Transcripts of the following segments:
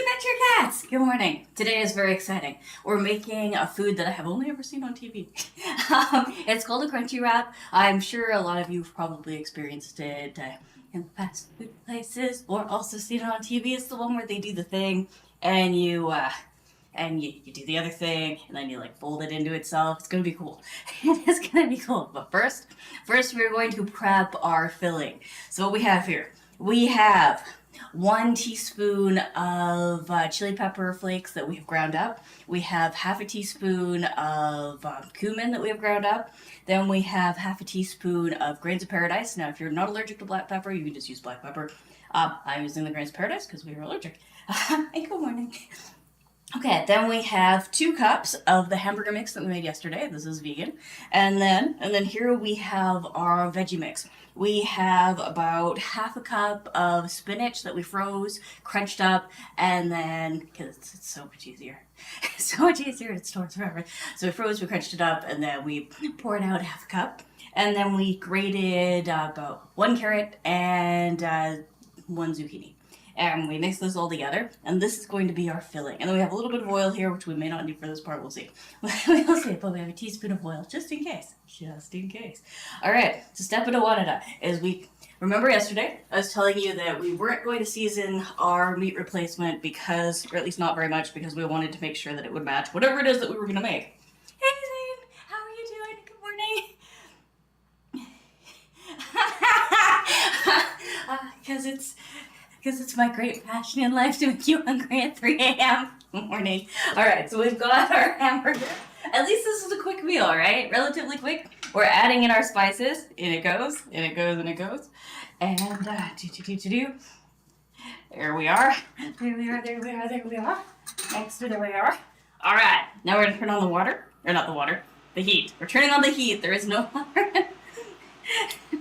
Adventure Cats! Good morning. Today is very exciting. We're making a food that I have only ever seen on TV. It's called a Crunchwrap. I'm sure a lot of you have probably experienced it in fast food places or also seen it on TV. It's the one where they do the thing and you do the other thing and then you like fold it into itself. It's gonna be cool. It's gonna be cool. But first we're going to prep our filling. So what we have here, we have 1 teaspoon of chili pepper flakes that we have ground up. We have half a teaspoon of cumin that we have ground up. Then we have half a teaspoon of grains of paradise. Now, if you're not allergic to black pepper, you can just use black pepper. I'm using the grains of paradise because we are allergic. And good morning. Okay, then we have 2 cups of the hamburger mix that we made yesterday. This is vegan. And then here we have our veggie mix. We have about half a cup of spinach that we froze, crunched up, and then, because it's so much easier. It's so much easier, it stores forever. So we froze, we crunched it up, and then we poured out half a cup. And then we grated about 1 carrot and 1 zucchini. And we mix this all together, and this is going to be our filling. And then we have a little bit of oil here, which we may not need for this part, we'll see. We'll see, but we have a teaspoon of oil, just in case. Just in case. All right, so step into one is remember yesterday, I was telling you that we weren't going to season our meat replacement because, or at least not very much, because we wanted to make sure that it would match whatever it is that we were gonna make. Hey Zane, how are you doing? Good morning. Because it's my great passion in life to make you hungry at 3 a.m. morning. All right, so we've got our hamburger. At least this is a quick meal, right? Relatively quick. We're adding in our spices. In it goes, and it goes, and it goes. And There we are. There we are, there we are, there we are. Next, there we are. All right, now we're gonna turn on the water. Or not the water, the heat. We're turning on the heat. There is no water.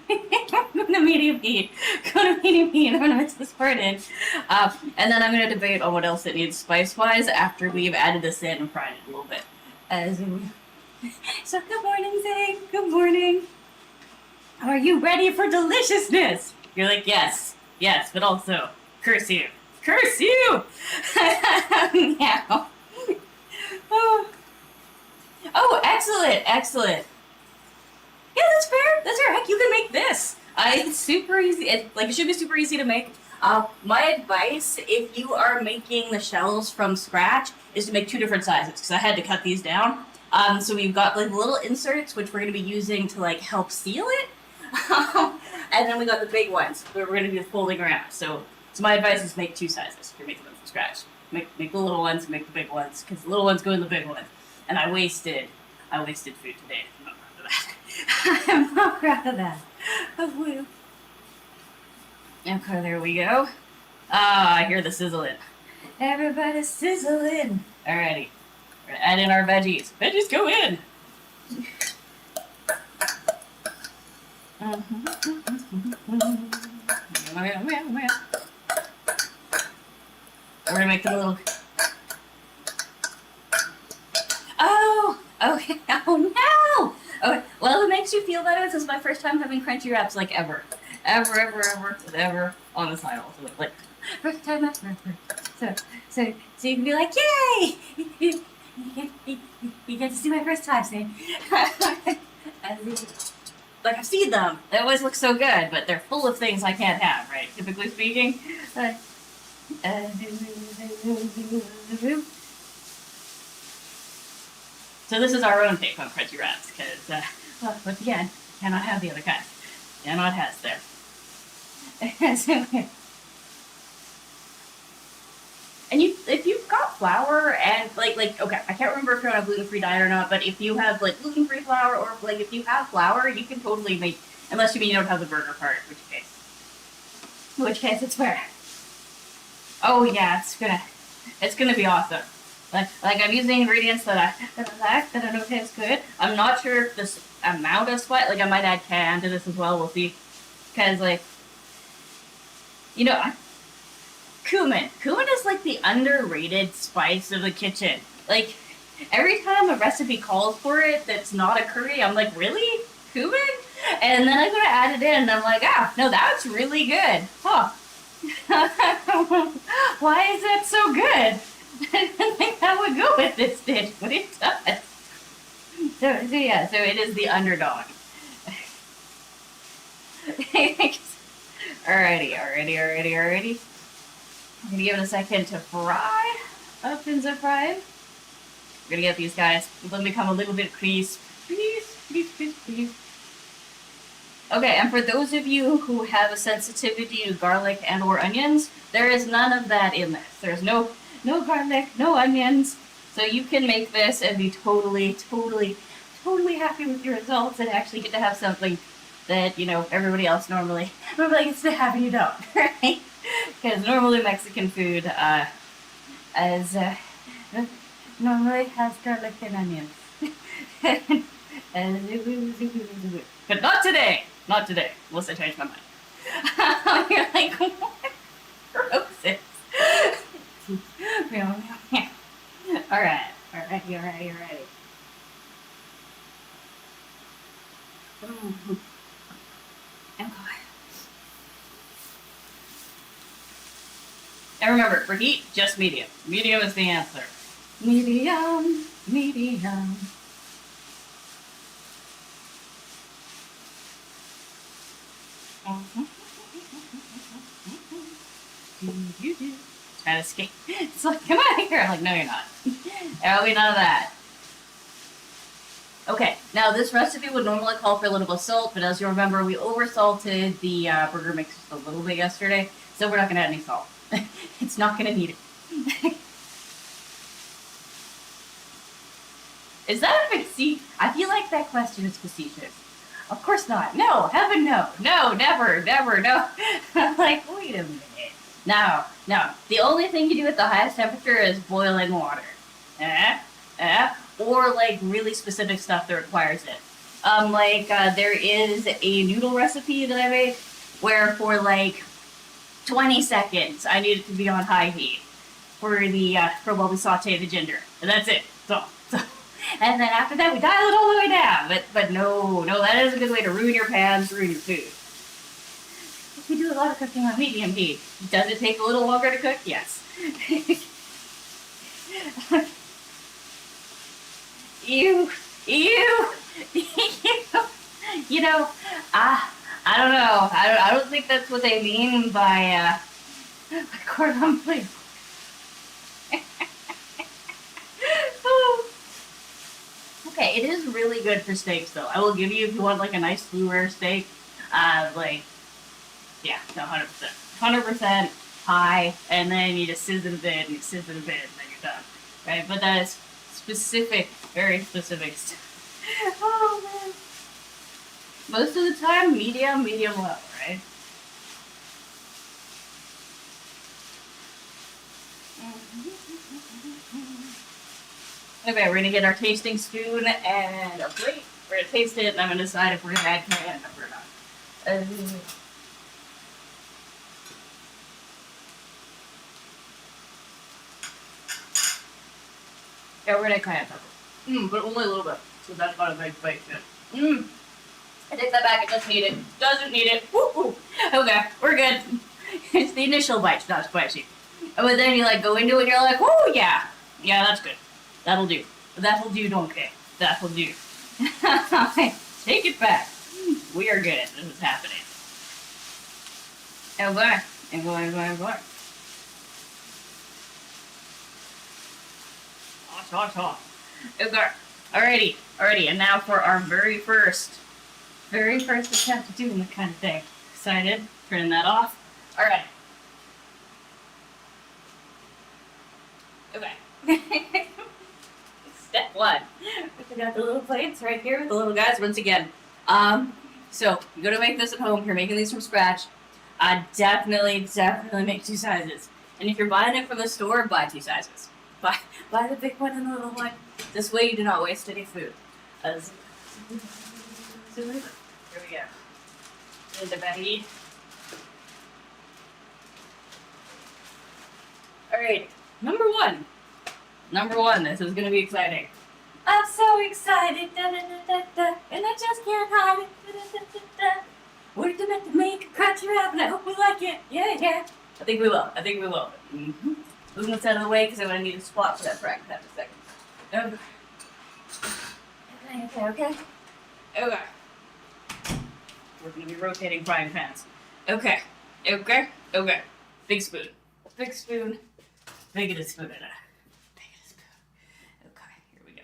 Go to medium heat. Go to medium heat. I'm gonna mix this part in. And then I'm gonna debate on what else it needs spice-wise after we've added this in and fried it a little bit. So good morning, Zane. Good morning. Are you ready for deliciousness? You're like, yes, but also, curse you. Curse you! Now. Oh, excellent. Yeah, that's fair. Heck, you can make this. It's super easy. It should be super easy to make. My advice, if you are making the shells from scratch, is to make 2 different sizes, because I had to cut these down. So we've got little inserts, which we're going to be using to help seal it. And then we got the big ones, where we're going to be folding around. So my advice is make 2 sizes if you're making them from scratch. Make the little ones and make the big ones, because the little ones go in the big ones. And I wasted food today. I'm not proud of that. Okay, there we go. I hear the sizzling. Everybody sizzling. Alrighty. We're gonna add in our veggies. Veggies go in. We're gonna make them a little. Oh, okay. Oh no! Okay, well, if it makes you feel better, this is my first time having Crunchwraps, ever on the channel. So, first time ever. So you can be like, yay! You get to see my first time, Sam. I've seen them. They always look so good, but they're full of things I can't have, right? Typically speaking. So this is our own take on Crunchwraps, because, once again, cannot have the other kind. Cannot has there. And if you've got flour and, okay, I can't remember if you're on a gluten-free diet or not, but if you have, gluten-free flour, or, if you have flour, you can totally make, unless you mean you don't have the burger part, in which case it's fair. Oh, yeah, it's gonna be awesome. I'm using ingredients that I know taste good. I'm not sure if this amount of sweat, I might add cayenne to this as well, we'll see. Because, cumin. Cumin is the underrated spice of the kitchen. Every time a recipe calls for it that's not a curry, I'm like, really? Cumin? And then I go to add it in and I'm like, no, that's really good. Huh. Why is that so good? I didn't think that would go with this dish, but it does. So yeah, so it is the underdog. Alrighty. I'm gonna give it a second to fry up in the fry. We're gonna get these guys, let them become a little bit creased. Please. Okay, and for those of you who have a sensitivity to garlic and or onions, there is none of that in this. There's no garlic, no onions. So you can make this and be totally happy with your results and actually get to have something that, you know, everybody else normally gets to have and you don't, right? Because normally Mexican food normally has garlic and onions. But not today. Not today. Unless I change my mind. You're like, what? Gross. Alright. You're ready. Okay. And remember, for heat, just medium. Medium is the answer. Medium. Trying to escape. It's like, come out here. I'm like, no, you're not. There'll be none of that. Okay, now this recipe would normally call for a little bit of salt, but as you remember, we oversalted the burger mix just a little bit yesterday, so we're not going to add any salt. It's not going to need it. Is that a facetious? I feel like that question is facetious. Of course not. No, heaven no. No, never, no. I'm like, wait a minute. No. The only thing you do at the highest temperature is boiling water. Or like really specific stuff that requires it. There is a noodle recipe that I made where for like 20 seconds I need it to be on high heat for while we saute the ginger. And that's it. So. And then after that we dial it all the way down. But no, that is a good way to ruin your pans, ruin your food. We do a lot of cooking on medium heat. Does it take a little longer to cook? Yes. Ew. You know, I don't know. I don't think that's what they mean by cordon bleu. Okay, it is really good for steaks, though. I will give you, if you want like a nice blue rare steak, yeah, no, 100%. 100% high, and then you just sizzle a bit, and then you're done. Right? But that is specific, very specific stuff. Oh, man. Most of the time, medium low, right? Okay, we're gonna get our tasting spoon and a plate. We're gonna taste it, and I'm gonna decide if we're gonna add cayenne pepper or not. Yeah, we're gonna add cayenne pepper. But only a little bit. So that's not a big bite yet. I take that back, it doesn't need it. Doesn't need it. Woo. Okay, we're good. It's the initial bite, not spicy. But then you like go into it and you're like, oh yeah. Yeah, that's good. That'll do. Donkey. That'll do. Take it back. We are good. This is happening. And go. Hot. Okay. Alrighty. And now for our very first attempt at doing that kind of thing. Excited? Turning that off. Alright. Okay. Step one. We got the little plates right here with the little guys once again. So you're gonna make this at home. You're making these from scratch. Definitely make 2 sizes. And if you're buying it from the store, buy 2 sizes. Buy the big one and the little one. This way you do not waste any food. Here we go. In the baggie. Alright, number one, this is gonna be exciting. I'm so excited, and I just can't hide it. We're meant to make a Crunchwrap, and I hope we like it. Yeah. I think we will. I think we will. Mm-hmm. Move this out of the way because I'm going to need a spot for that frying pan in a second. Okay. Okay. We're going to be rotating frying pans. Okay. Big spoon. Big spoon. Biggest spoon. Biggest spoon. Okay, here we go.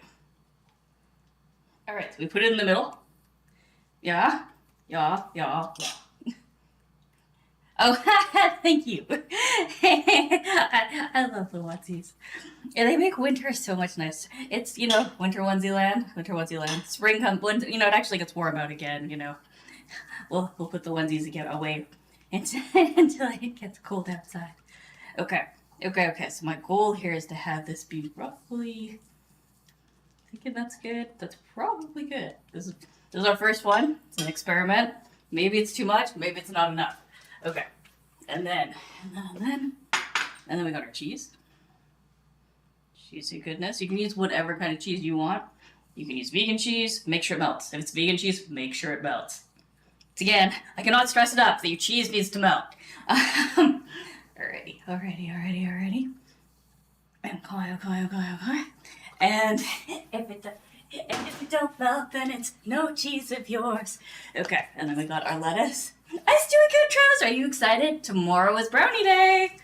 Alright, so we put it in the middle. Yeah. Oh, thank you. I love the onesies. And they make winter so much nice. It's, winter onesie land. Spring comes, it actually gets warm out again, We'll put the onesies again away until it gets cold outside. Okay. So my goal here is to have this be roughly, thinking that's good. That's probably good. This is our first one. It's an experiment. Maybe it's too much. Maybe it's not enough. Okay. And then we got our cheese. Cheesy goodness. You can use whatever kind of cheese you want. You can use vegan cheese. Make sure it melts. If it's vegan cheese, make sure it melts. Again, I cannot stress it up that your cheese needs to melt. Alrighty. Okay. And if it don't melt, then it's no cheese of yours. Okay, and then we got our lettuce. Let's do a good, Travis. Are you excited? Tomorrow is brownie day.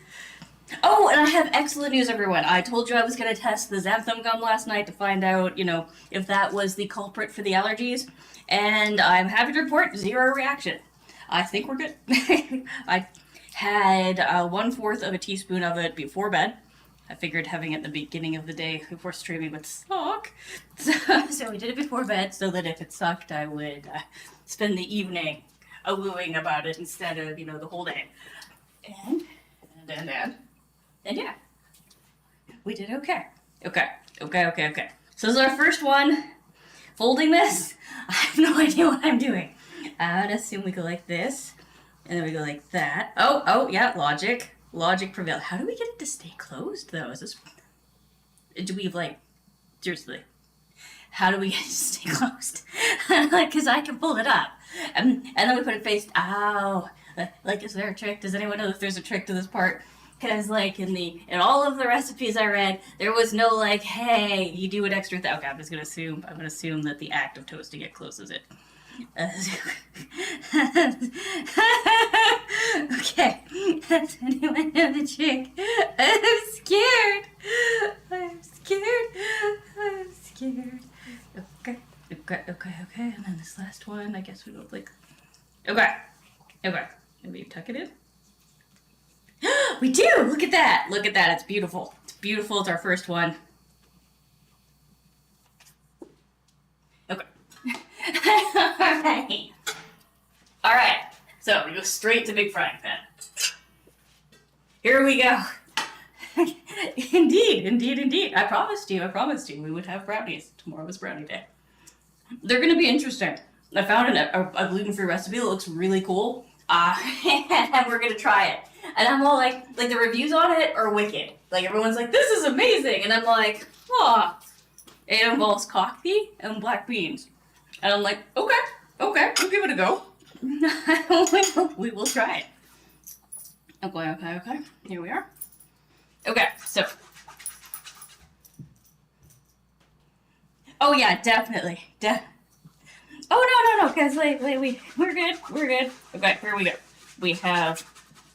Oh, and I have excellent news, everyone. I told you I was going to test the xanthan gum last night to find out, if that was the culprit for the allergies. And I'm happy to report 0 reaction. I think we're good. I had 1/4 of a teaspoon of it before bed. I figured having it at the beginning of the day before streaming would suck. So we did it before bed so that if it sucked, I would spend the evening wooing about it instead of, the whole day. And yeah, we did okay. Okay. So this is our first one. Folding this, I have no idea what I'm doing. I would assume we go like this, and then we go like that. Oh, yeah, logic prevailed. How do we get it to stay closed, though? Seriously, how do we get it to stay closed? Because I can pull it up. And then we put it face, is there a trick? Does anyone know if there's a trick to this part? Because, in all of the recipes I read, there was no, hey, you do an extra thing. Okay, I'm going to assume that the act of toasting it closes it. Okay. Does anyone know the trick? I'm scared. Okay. And then this last one, I guess we go Okay. Maybe you tuck it in. We do! Look at that! It's beautiful. It's our first one. Okay. Alright. So, we go straight to big frying pan. Here we go. Indeed. I promised you we would have brownies. Tomorrow is brownie day. They're going to be interesting. I found a gluten-free recipe that looks really cool. And we're going to try it. And I'm all like the reviews on it are wicked. Everyone's like, this is amazing. And I'm like, it involves coffee and black beans. And I'm like, okay, we'll give it a go. We will try it. Okay. Here we are. Okay, so. Oh yeah, definitely. Oh no, guys, wait, we're good. Okay, here we go. We have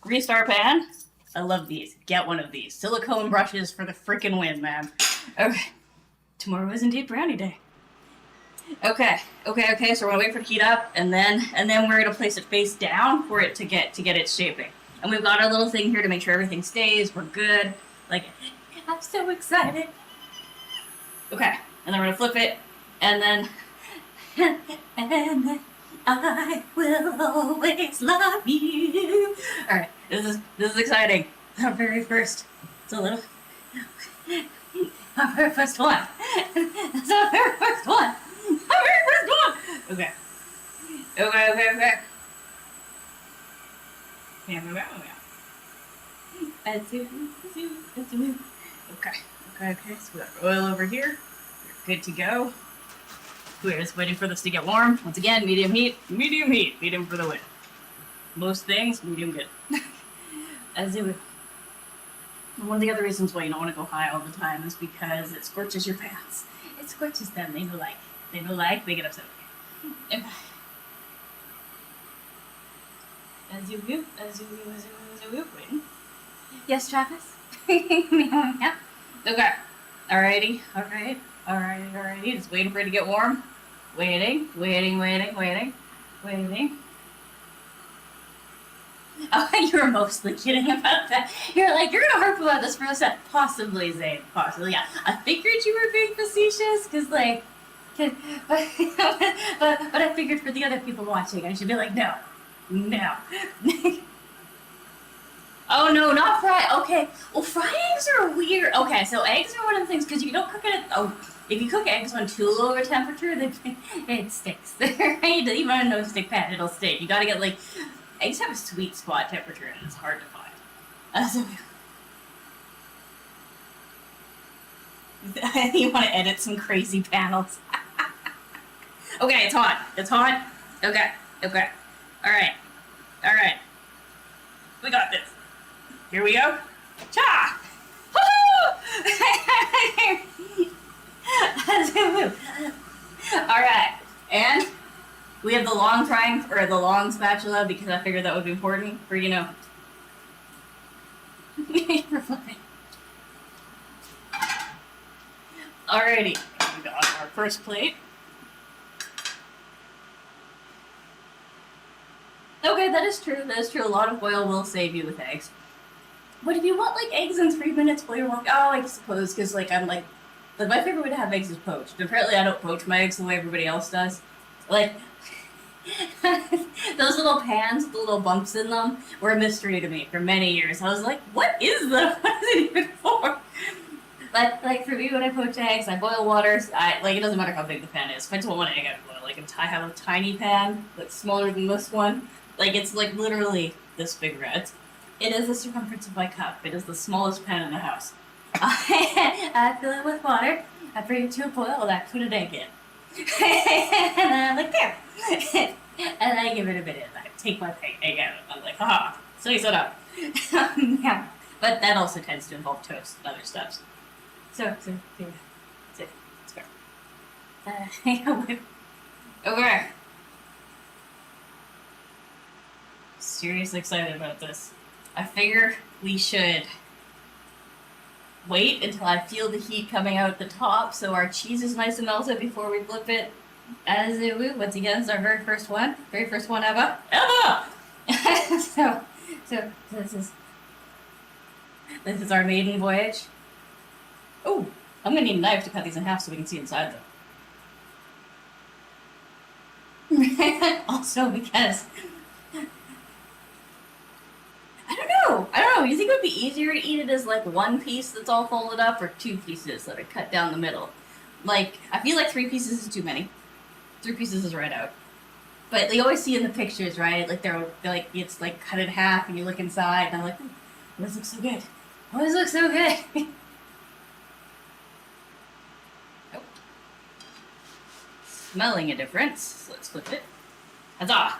greased our pan. I love these. Get one of these. Silicone brushes for the freaking win, man. Okay. Tomorrow is indeed brownie day. Okay. So we're gonna wait for it to heat up, and then we're gonna place it face down for it to get its shaping. And we've got our little thing here to make sure everything stays. We're good. I'm so excited. Okay. And then we're gonna flip it, and then I will always love you. All right, this is exciting. Our very first. It's a little. Our very first one. It's our very first one. Okay. Yeah. Okay. So we got oil over here. We're good to go. We're just waiting for this to get warm. Once again, medium heat, medium for the win. Most things, medium good. As it would. One of the other reasons why you don't want to go high all the time is because it scorches your pants. It scorches them. They don't like. They don't like. They get upset. As you whoop, as you whoop, as you whoop, as you whoop. Waiting. Yes, Travis? Yeah. Okay. Alrighty. Alright. Alrighty. Alrighty. Just waiting for it to get warm. Waiting. Waiting. Waiting. Waiting. Waiting. Oh, you were mostly kidding about that. You're like, you're gonna harp about this for a sec. Possibly, Zane. Possibly, yeah. I figured you were being facetious, cause like, but I figured for the other people watching, I should be like, no, no. Oh no, not fried. Okay, well, fried eggs are weird. Okay, so eggs are one of the things because you don't cook it. Oh, if you cook eggs on too low of a temperature, then it sticks. Right? Even on a no-stick pan, it'll stick. You gotta get like. Eggs have a sweet spot temperature and it's hard to find. You want to edit some crazy panels. Okay, it's hot. It's hot. Okay. Okay. Alright. Alright. We got this. Here we go. Cha! Alright. And we have the long triangle, or the long spatula, because I figured that would be important for, you know. You're fine. Alrighty, we got our first plate. Okay, that is true, that is true. A lot of oil will save you with eggs. But if you want, like, eggs in 3 minutes while you're walking, oh, I suppose, because, like, I'm, like, my favorite way to have eggs is poached. Apparently I don't poach my eggs the way everybody else does. Like, those little pans, the little bumps in them, were a mystery to me for many years. I was like, what is that? What is it even for? But, like, for me, when I poach eggs, I boil water. Like, it doesn't matter how big the pan is. If I just want one egg, I boil. Like, I have a tiny pan that's smaller than this one. Like, it's, like, literally this big red. It is the circumference of my cup. It is the smallest pan in the house. I fill it with water. I bring it to a boil, and I put an egg in. And I'm like, there. And I give it a minute. I take my egg out. I'm like, haha, slice it up. Yeah. But that also tends to involve toast and other stuff. So, here. Let's go. Okay. Seriously excited about this. I figure we should wait until I feel the heat coming out the top so our cheese is nice and melted before we flip it. As it would, once again, it's our very first one ever. so this is our maiden voyage. Oh, I'm gonna need a knife to cut these in half so we can see inside them. Also because I don't know. You think it would be easier to eat it as like one piece that's all folded up, or two pieces that are cut down the middle? Like, I feel like 3 pieces is too many. 3 pieces is right out. But you always see in the pictures, right? Like they're like, it's like cut in half, and you look inside, and I'm like, this looks so good. Oh, this looks so good. Oh. Smelling a difference. So let's flip it. Huzzah!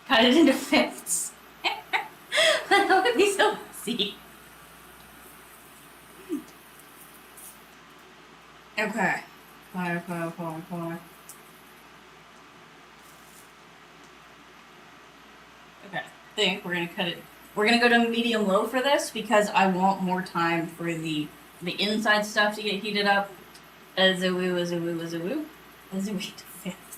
Cut it into fifths. That would be so messy. Okay. Fire. Okay. I think we're gonna cut it. We're gonna go to medium low for this because I want more time for the inside stuff to get heated up. As a woo. Wait to fifths.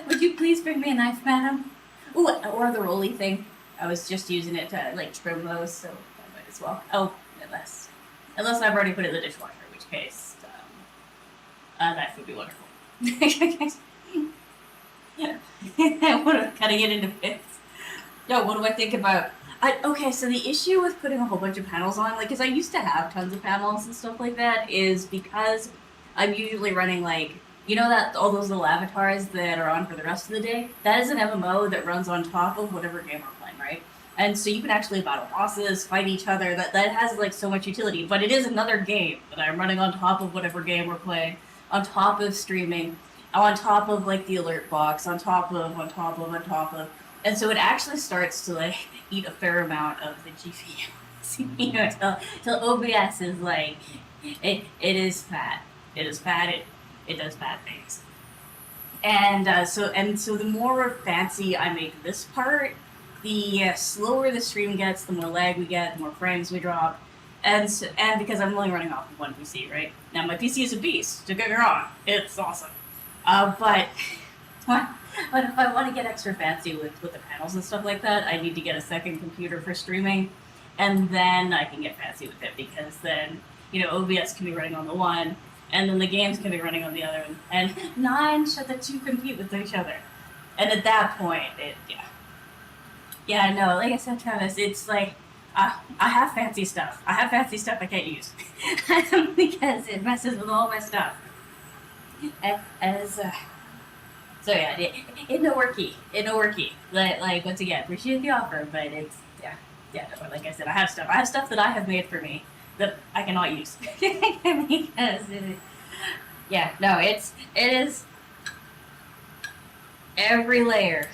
Would you please bring me a knife, madam? Ooh, or the rolly thing. I was just using it to like trim those, so I might as well. Oh, unless I've already put it in the dishwasher, in which case a knife would be wonderful. Yeah, cutting it into fifths. No, what do I think about? Okay, so the issue with putting a whole bunch of panels on, like, because I used to have tons of panels and stuff like that, is because I'm usually running like. You know that all those little avatars that are on for the rest of the day? That is an MMO that runs on top of whatever game we're playing, right? And so you can actually battle bosses, fight each other. That has like so much utility. But it is another game that I'm running on top of whatever game we're playing, on top of streaming. on top of like the alert box, on top of, and so it actually starts to like eat a fair amount of the GPU. You know, till OBS is like, it is fat. It is fat. It does bad things. And so the more fancy I make this part, the slower the stream gets, the more lag we get, the more frames we drop, and because I'm only running off of one PC, right? Now my PC is a beast. Don't get me wrong, it's awesome. But but if I want to get extra fancy with the panels and stuff like that, I need to get a second computer for streaming, and then I can get fancy with it because then OBS can be running on the one, and then the games can be running on the other, and none should the two compete with each other. And at that point, no, like I said, Travis, it's like I have fancy stuff. I have fancy stuff I can't use because it messes with all my stuff. So yeah, it no worky. Like once again, appreciate the offer, but it's no, like I said, I have stuff that I have made for me that I cannot use because it is every layer.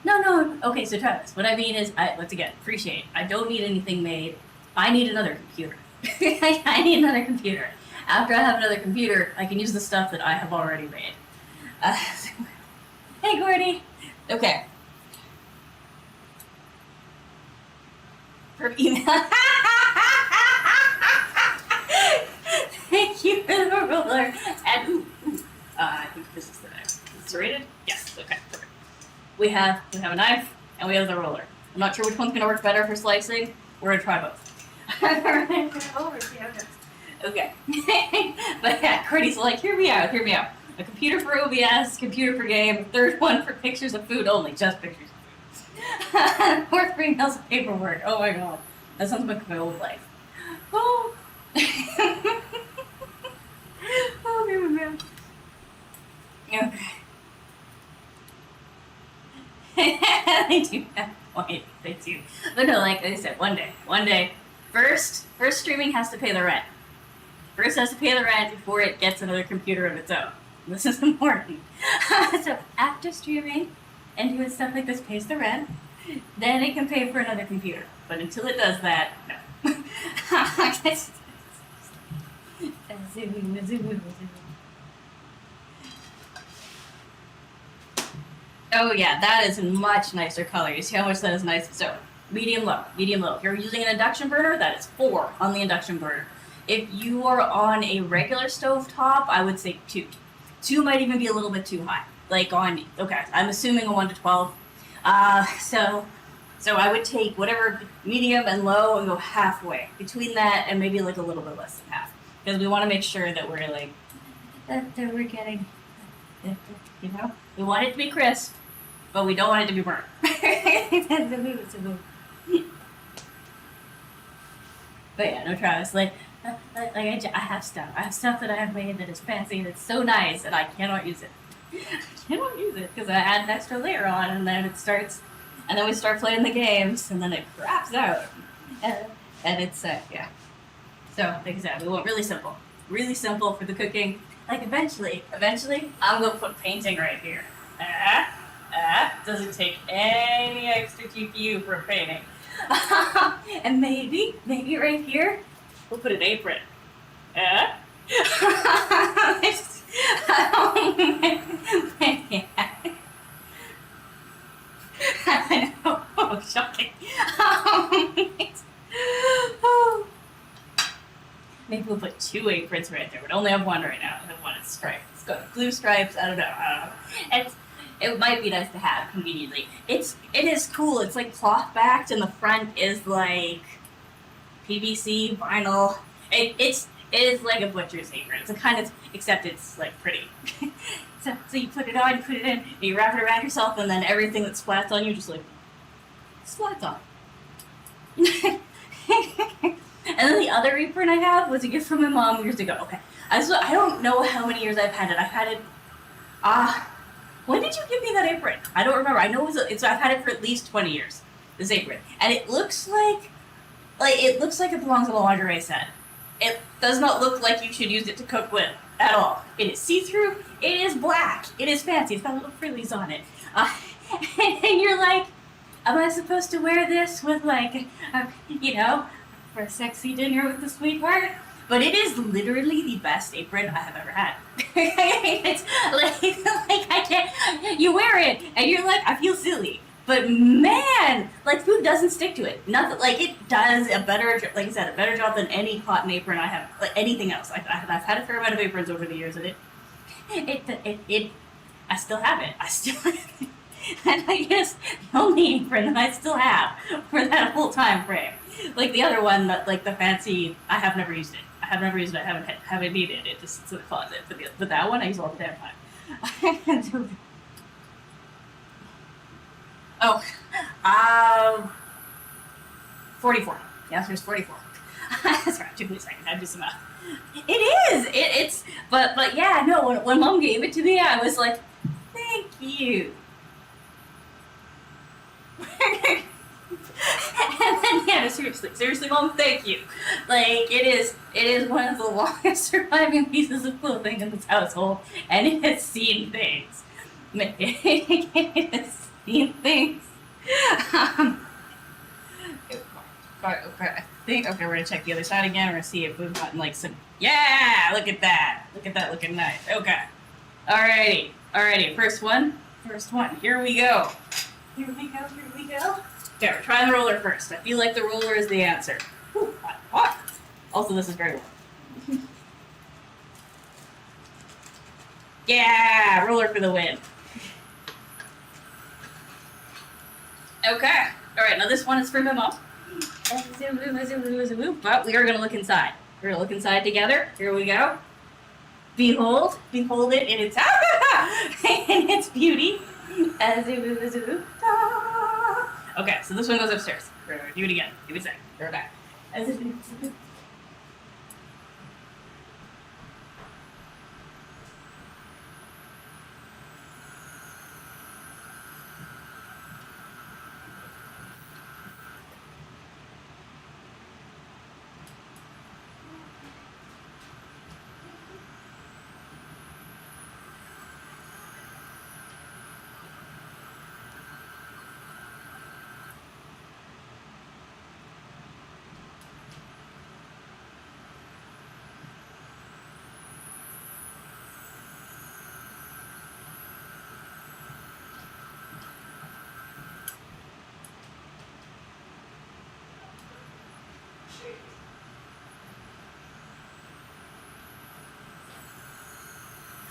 No. Okay, so Travis, what I mean is, once again, appreciate. I don't need anything made. I need another computer. I need another computer. After I have another computer, I can use the stuff that I have already made. Hey, Gordy. Okay. For email. Thank you for the ruler. And I think this is the knife. Is this rated? Yes. Okay. Perfect. We have a knife and we have the roller. I'm not sure which one's gonna work better for slicing. We're gonna try both. Okay. But yeah, Cordy's like, hear me out. A computer for OBS, computer for game, third one for pictures of food only, just pictures of food. Fourth, 3 meals of paperwork. Oh my god. That sounds like my old life. Oh. Oh man. Okay. They do have a point. They do. But no, like I said, one day. First streaming has to pay the rent. First has to pay the rent before it gets another computer of its own. This is important. So after streaming and doing stuff like this pays the rent, then it can pay for another computer. But until it does that, no. Oh yeah, that is a much nicer color. You see how much that is nice? So medium low. If you're using an induction burner, that is 4 on the induction burner. If you are on a regular stove top, I would say 2. 2 might even be a little bit too high. I'm assuming a 1 to 12. So I would take whatever medium and low and go halfway between that and maybe like a little bit less than half, because we want to make sure that we're like that we're getting, we want it to be crisp, but we don't want it to be burnt. But yeah, no, Travis, I have stuff. I have stuff that I have made that is fancy and it's so nice, and I cannot use it. I cannot use it because I add an extra layer on, and then it starts, and then we start playing the games, and then it craps out, and it's yeah. So like I said, we want really simple for the cooking. Like eventually, I'm gonna put painting right here. Doesn't take any extra GPU for painting. And maybe right here, we'll put an apron. I know. Oh, shocking. Maybe we'll put 2 aprons right there. We only have 1 right now. I have 1 striped. It's got blue stripes. I don't know. It might be nice to have conveniently. It is cool. It's like cloth backed, and the front is like PVC vinyl. It is like a butcher's apron. It's a kind of, except it's like pretty. So you put it on, you put it in, you wrap it around yourself, and then everything that splats on you just like splats on. And then the other apron I have was a gift from my mom years ago. Okay, I don't know how many years I've had it. I've had it. When did you give me that apron? I don't remember. I know I've had it for at least 20 years. This apron, and it looks like it belongs in a lingerie set. It does not look like you should use it to cook with at all. It is see-through. It is black. It is fancy. It's got little frillies on it. And you're like, am I supposed to wear this with like, for a sexy dinner with the sweetheart? But it is literally the best apron I have ever had. It's like I can't. You wear it and you're like, I feel silly. But man, like food doesn't stick to it. Nothing like it does a better, like I said, a better job than any cotton apron I have, like anything else. I've had a fair amount of aprons over the years, and I still have it. I still have it. And I guess the only apron that I still have for that whole time frame. Like the other one, like the fancy, I have never used it. I have never used it. I haven't needed it. It just sits in the closet. But that one I use all the damn time. Oh, 44. The answer is 44. That's right. Took me a second. I had to do some math. It is. It's. But yeah. No. When Mom gave it to me, I was like, thank you. And then yeah, seriously, Mom, thank you. Like it is one of the longest surviving pieces of clothing in this household, and it has seen things. It has seen things. Okay, we're gonna check the other side again. We're gonna see if we've gotten like some. Yeah, look at that. Look at that, looking nice. Okay. Alrighty. First one. Here we go. Okay, we're trying the roller first. I feel like the roller is the answer. Whew, hot. Also, this is very warm. Yeah, roller for the win. Okay. All right. Now this one is for my mom. But we are gonna look inside. We're gonna look inside together. Here we go. Behold it in its in its beauty. Okay, so this one goes upstairs. We're gonna do it again. Give me a second. Throw it back.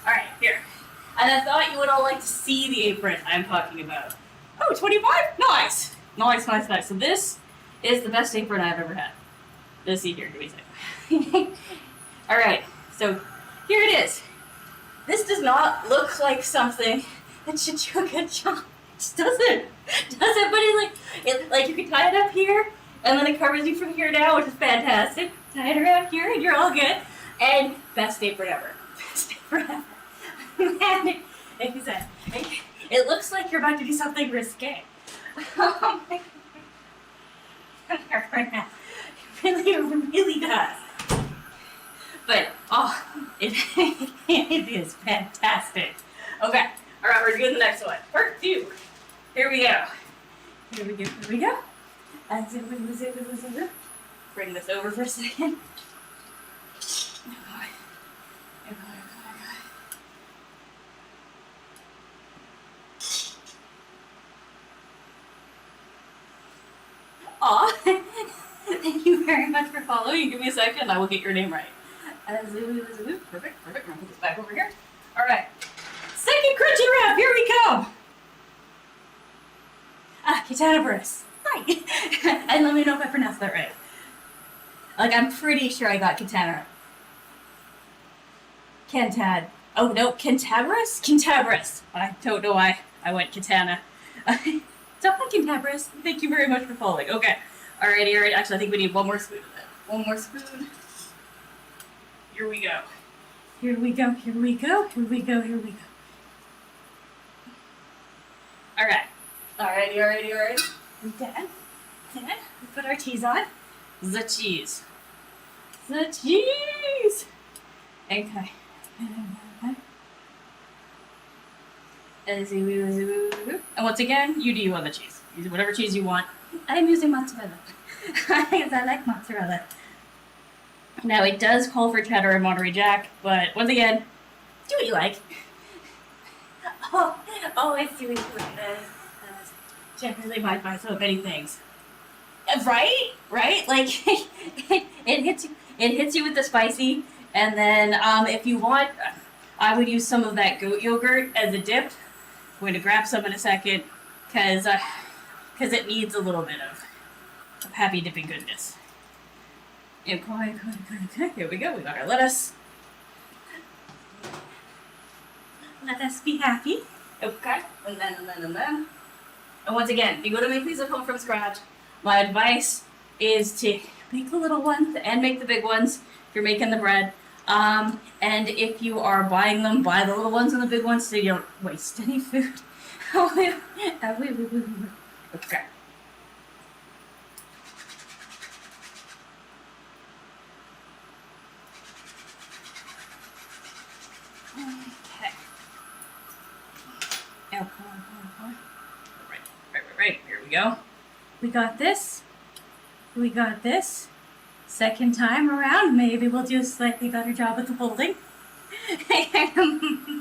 Alright, here. And I thought you would all like to see the apron I'm talking about. Oh, 25? Nice! Nice. So this is the best apron I've ever had. Let's see here, give me a second. Alright, so here it is. This does not look like something that should do a good job. It just doesn't. But like you can tie it up here, and then it covers you from here down, which is fantastic. Tie it around here, and you're all good. And best apron ever. Man, like you said, it looks like you're about to do something risque. It really does. But it is fantastic. Okay, all right, we're doing the next one. Part 2. Here we go. Bring this over for a second. Aw, thank you very much for following. Give me a second, I will get your name right. Perfect. I'm gonna put this back over here. All right, second Crunchwrap. Here we come. Cataboris. Hi. And let me know if I pronounced that right. Like I'm pretty sure I got Katana. Cantad. Oh no, Cantabris. I don't know why I went Katana. Something Cantabris. Thank you very much for following. Okay. Alrighty. Actually, I think we need one more spoon of it. One more spoon. Here we go. Alright. Alrighty. We done. We put our cheese on. The cheese. Okay. And once again, you do you on the cheese. Use whatever cheese you want. I'm using mozzarella because I like mozzarella. Now it does call for cheddar and Monterey Jack, but once again, do what you like. Oh, I see what you like. Generally buy so many things. Right? Like it hits you with the spicy, and then if you want, I would use some of that goat yogurt as a dip. I'm going to grab some in a second, because it needs a little bit of happy dipping goodness. Okay, here we go. We got our lettuce. Let us be happy. Okay, and then. And once again, if you go to make these at home from scratch, my advice is to make the little ones and make the big ones if you're making the bread. And if you are buying them, buy the little ones and the big ones so you don't waste any food. Okay. Right. Here we go. We got this. Second time around, maybe we'll do a slightly better job at the folding.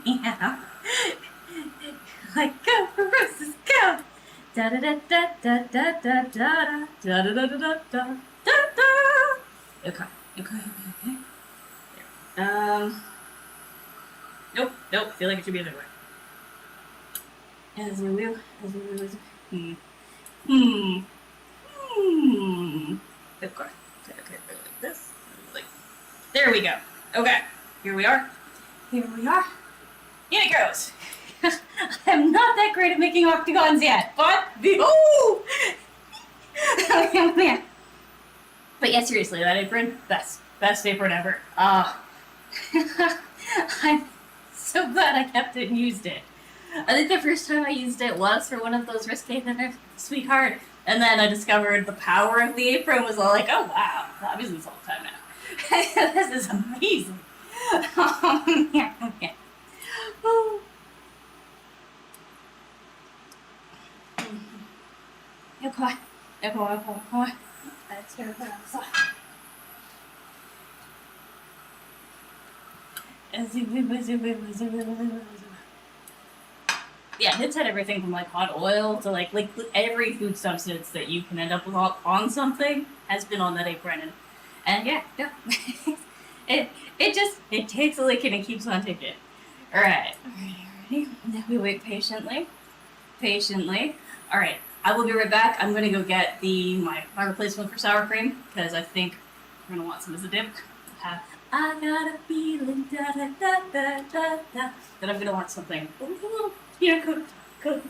Yeah. Like, go, Roses, go! Da da da da da da da da da da da da da da da. Okay. Nope. Feel like it should be the other way. As we will. Okay, like this. There we go. Okay, here we are. In it goes. I'm not that great at making octagons yet, but oh! Man. But yeah, seriously, that apron, best apron ever. I'm so glad I kept it and used it. I think the first time I used it was for one of those risque dinners, sweetheart, and then I discovered the power of the apron was all like, oh wow, obviously it's all the time now. This is amazing. Yeah. Oh. Okay. Let's go outside. Yeah, it's had everything from like hot oil to like every food substance that you can end up with on something has been on that apron, and yeah, it takes a lick and it keeps on ticking. All right. Now we wait patiently. All right, I will be right back. I'm gonna go get my replacement for sour cream because I think we're gonna want some as a dip. I got a feeling that I'm gonna want something a little, cooked.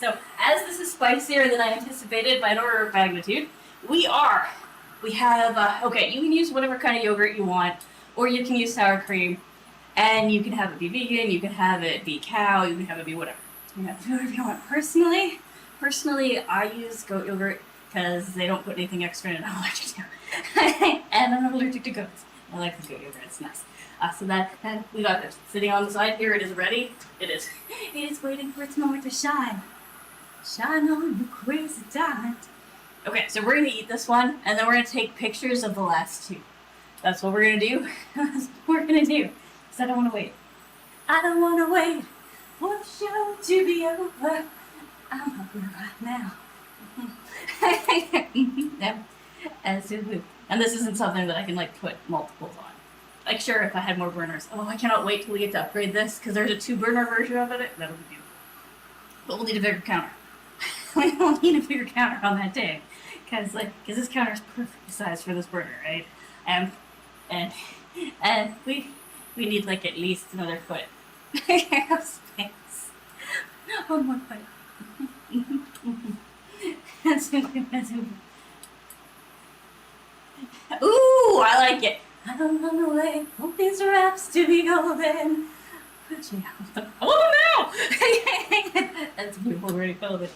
So, as this is spicier than I anticipated by an order of magnitude, we have, okay, you can use whatever kind of yogurt you want, or you can use sour cream, and you can have it be vegan, you can have it be cow, you can have it be whatever. You can have it whatever you want. Personally, I use goat yogurt because they don't put anything extra in it I'm allergic to. And I'm not allergic to goats. I like the goat yogurt, it's nice. So that we got this sitting on the side here. It is ready. It is waiting for its moment to shine. Shine on, you crazy diamond. Okay, so we're gonna eat this one, and then we're gonna take pictures of the last two. That's what we're gonna do. That's what we're gonna do. Because I don't wanna wait. I don't wanna wait for the show to be over. I'm hungry right now. And this isn't something that I can like put multiples on. Like sure, if I had more burners. Oh, I cannot wait till we get to upgrade this because there's a 2-burner version of it. That'll be beautiful. But we'll need a bigger counter. We don't need a bigger counter on that day because this counter is perfect size for this burner, right? And we need like at least another foot of space. One more foot. Ooh, I like it. I don't run away. Hope these wraps to be golden. Oh no! That's beautiful, already felt it.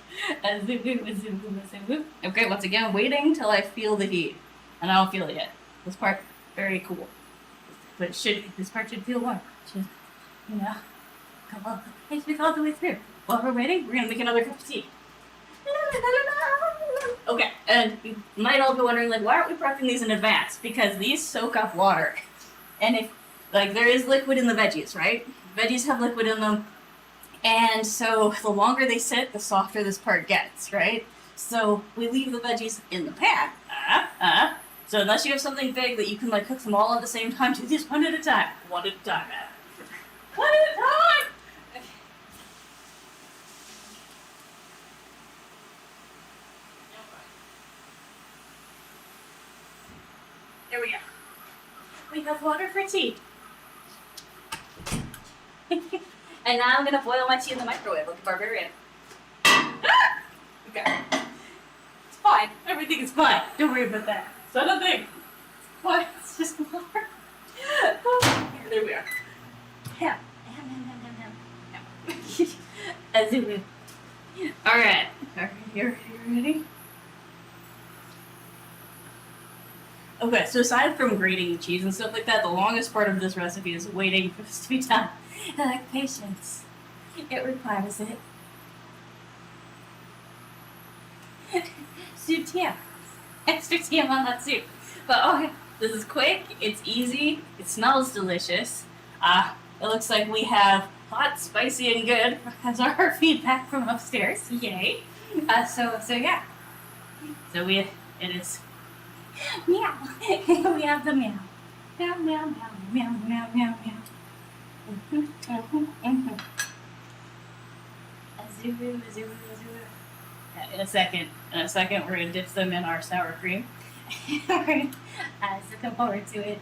Okay, once again, waiting till I feel the heat. And I don't feel it yet. This part, very cool. But this part should feel warm. Should, come on. It should be all the way through. While we're waiting, we're gonna make another cup of tea. Okay, and you might all be wondering, like, why aren't we prepping these in advance? Because these soak up water. And if, like, there is liquid in the veggies, right? Veggies have liquid in them. And so the longer they sit, the softer this part gets, right? So we leave the veggies in the pan. So unless you have something big that you can, like, cook them all at the same time, do this one at a time. One at a time. One at a time! There we go. We have water for tea. And now I'm gonna boil my tea in the microwave like a barbarian. Ah! Okay. It's fine. Everything is fine. Don't worry about that. So nothing. It's fine. It's just water. There we are. Yeah. As it would. Alright. You're ready? Okay, so aside from grating the cheese and stuff like that, the longest part of this recipe is waiting for this to be done. I like patience. It requires it. Soup TM. Extra TM on that soup. But okay, this is quick, it's easy, it smells delicious. It looks like we have hot, spicy, and good as our feedback from upstairs. Yay. So yeah. So it is meow. We have the meow. Meow, meow, meow, meow, meow, meow, meow. In a second, we're gonna dip them in our sour cream. So looking forward to it.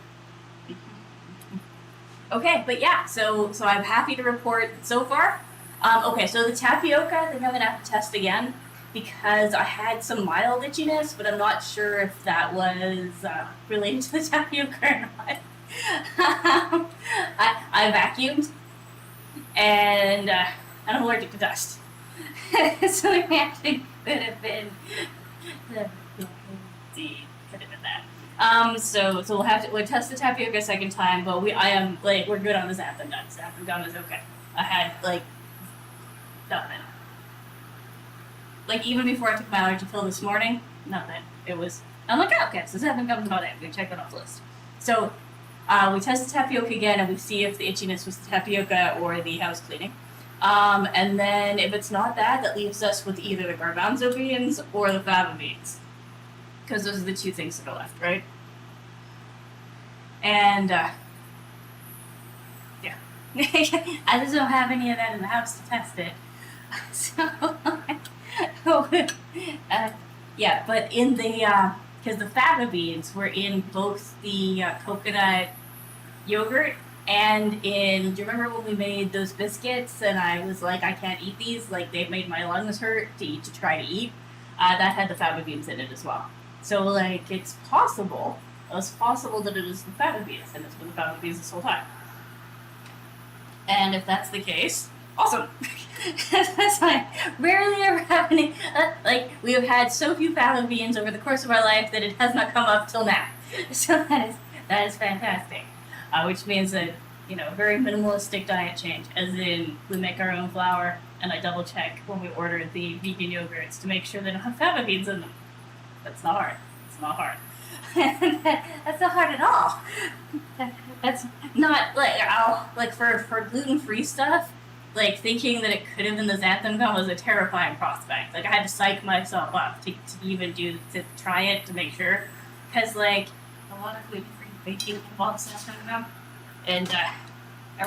Okay, but yeah, so I'm happy to report so far. Okay, so the tapioca, I think I'm gonna have to test again because I had some mild itchiness, but I'm not sure if that was related to the tapioca or not. I vacuumed, and I'm allergic to dust. So the reaction could have been that. So we'll test the tapioca a second time, but we're good on the xanthan gum. Xanthan gum is okay. I had nothing. Like even before I took my allergy pill this morning, nothing. I'm like, oh, okay, so xanthan gum's not it. We can check that off the list. So we test the tapioca again, and we see if the itchiness was the tapioca or the house cleaning. And then if it's not that leaves us with either the garbanzo beans or the fava beans. Because those are the two things that are left, right? And, yeah. I just don't have any of that in the house to test it. So, yeah, but in the, because the fava beans were in both the coconut yogurt and do you remember when we made those biscuits and I was like, I can't eat these, like they made my lungs hurt to try to eat? That had the fava beans in it as well. So like it's possible that it is the fava beans and it's been the fava beans this whole time. And if that's the case, awesome. That's fine. Rarely ever have any, we have had so few fava beans over the course of our life that it has not come up till now. So that is fantastic. Which means that, you know, very minimalistic diet change, as in we make our own flour, and I double check when we order the vegan yogurts to make sure they don't have fava beans in them. That's not hard. It's not hard. That's not hard at all. That's not like for gluten-free stuff. Like thinking that it could have been the xanthan gum was a terrifying prospect. Like I had to psych myself up to even to try it to make sure, because like a lot of gluten-free baking involves xanthan gum, and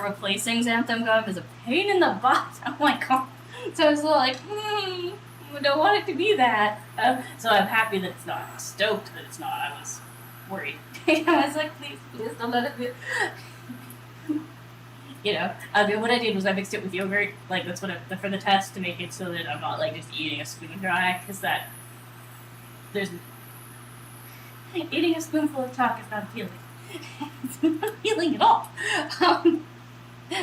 replacing xanthan gum is a pain in the butt. Oh my god! So I was like, I don't want it to be that. So I'm happy that it's not. I'm stoked that it's not. I was worried. I was like, please don't let it be. You know, what I did was I mixed it with yogurt. Like that's what for the test to make it so that I'm not like just eating a spoon dry, because there's eating a spoonful of chalk is not appealing. It's not appealing at all.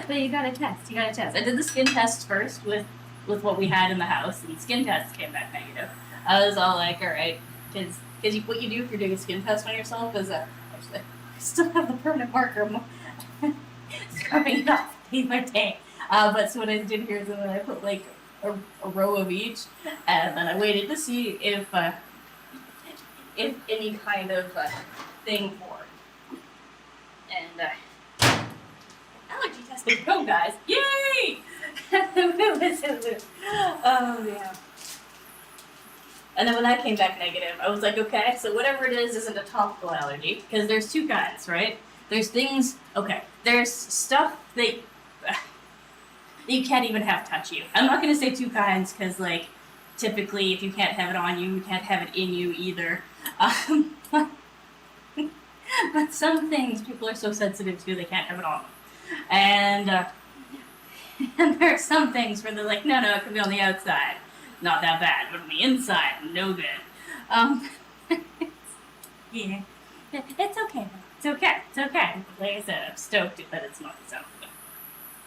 But you gotta test. I did the skin test first with what we had in the house, and the skin test came back negative. I was all like, all right, because what you do if you're doing a skin test on yourself is actually I still have the permanent marker. Scrubbing it off day by day. But so what I did here is that I put like a row of each, and then I waited to see if any kind of thing formed. And allergy testing, go guys! Yay! Oh yeah. And then when that came back negative, I was like, okay, so whatever it is isn't a topical allergy, because there's two kinds, right? There's things, okay, there's stuff that you can't even have touch you. I'm not going to say two kinds, because, like, typically if you can't have it on you, you can't have it in you either. But some things people are so sensitive to, they can't have it on them. And there are some things where they're like, no, it could be on the outside. Not that bad, but on the inside, no good. Yeah, it's okay. It's okay. Like I said, I'm stoked that it's not the sound.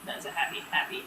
That's a happy thing.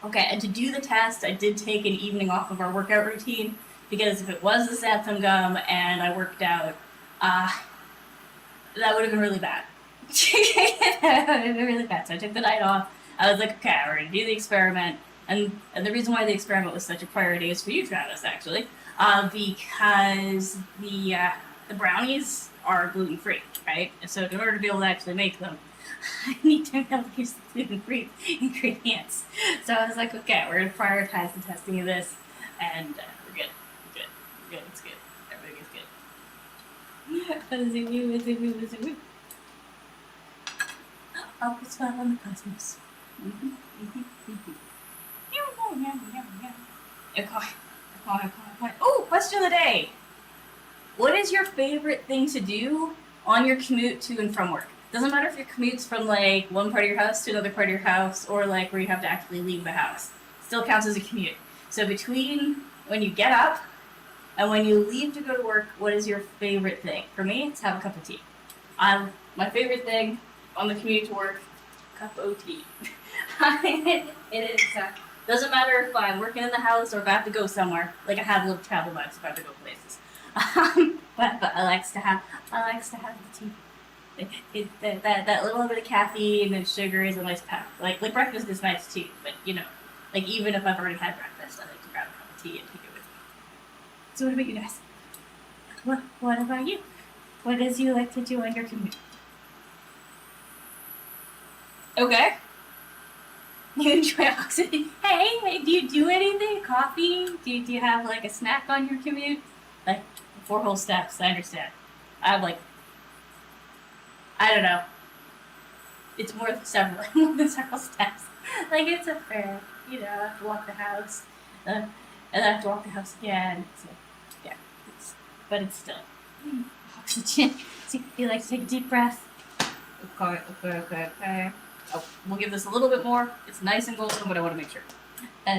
Okay, and to do the test, I did take an evening off of our workout routine, because if it was the xanthan gum and I worked out, that would have been really bad. That would have been really bad. So I took the night off. I was like, okay, we're gonna do the experiment. And the reason why the experiment was such a priority is for you, Travis, actually, because the brownies are gluten-free, right? And so in order to be able to actually make them, I need to be able to use the gluten-free ingredients. So I was like, okay, we're going to prioritize the testing of this, and we're good. It's good. Everything is good. Up as well in the cosmos. Okay. Oh, question of the day. What is your favorite thing to do on your commute to and from work? Doesn't matter if your commute's from like one part of your house to another part of your house, or like where you have to actually leave the house. Still counts as a commute. So between when you get up and when you leave to go to work, what is your favorite thing? For me, it's have a cup of tea. My favorite thing on the commute to work, cup of tea. It is. Doesn't matter if I'm working in the house or if I have to go somewhere. Like I have little travel bags if I have to go places. But I likes to have the tea. That little bit of caffeine and sugar is a nice pack. Like breakfast is nice too, but you know, like even if I've already had breakfast, I like to grab a cup of tea and take it with me. So what about you guys? What about you? What does you like to do on your commute? Okay. You enjoy oxygen. Hey, do you do anything? Coffee? Do you have like a snack on your commute? Like 4 whole steps, I understand. I have like, I don't know. It's more than several steps. Like it's a fair, you know, I have to walk the house, and I have to walk the house again. So, yeah, but it's still oxygen. So you like to take a deep breath. Okay. Oh, we'll give this a little bit more. It's nice and golden, but I want to make sure. All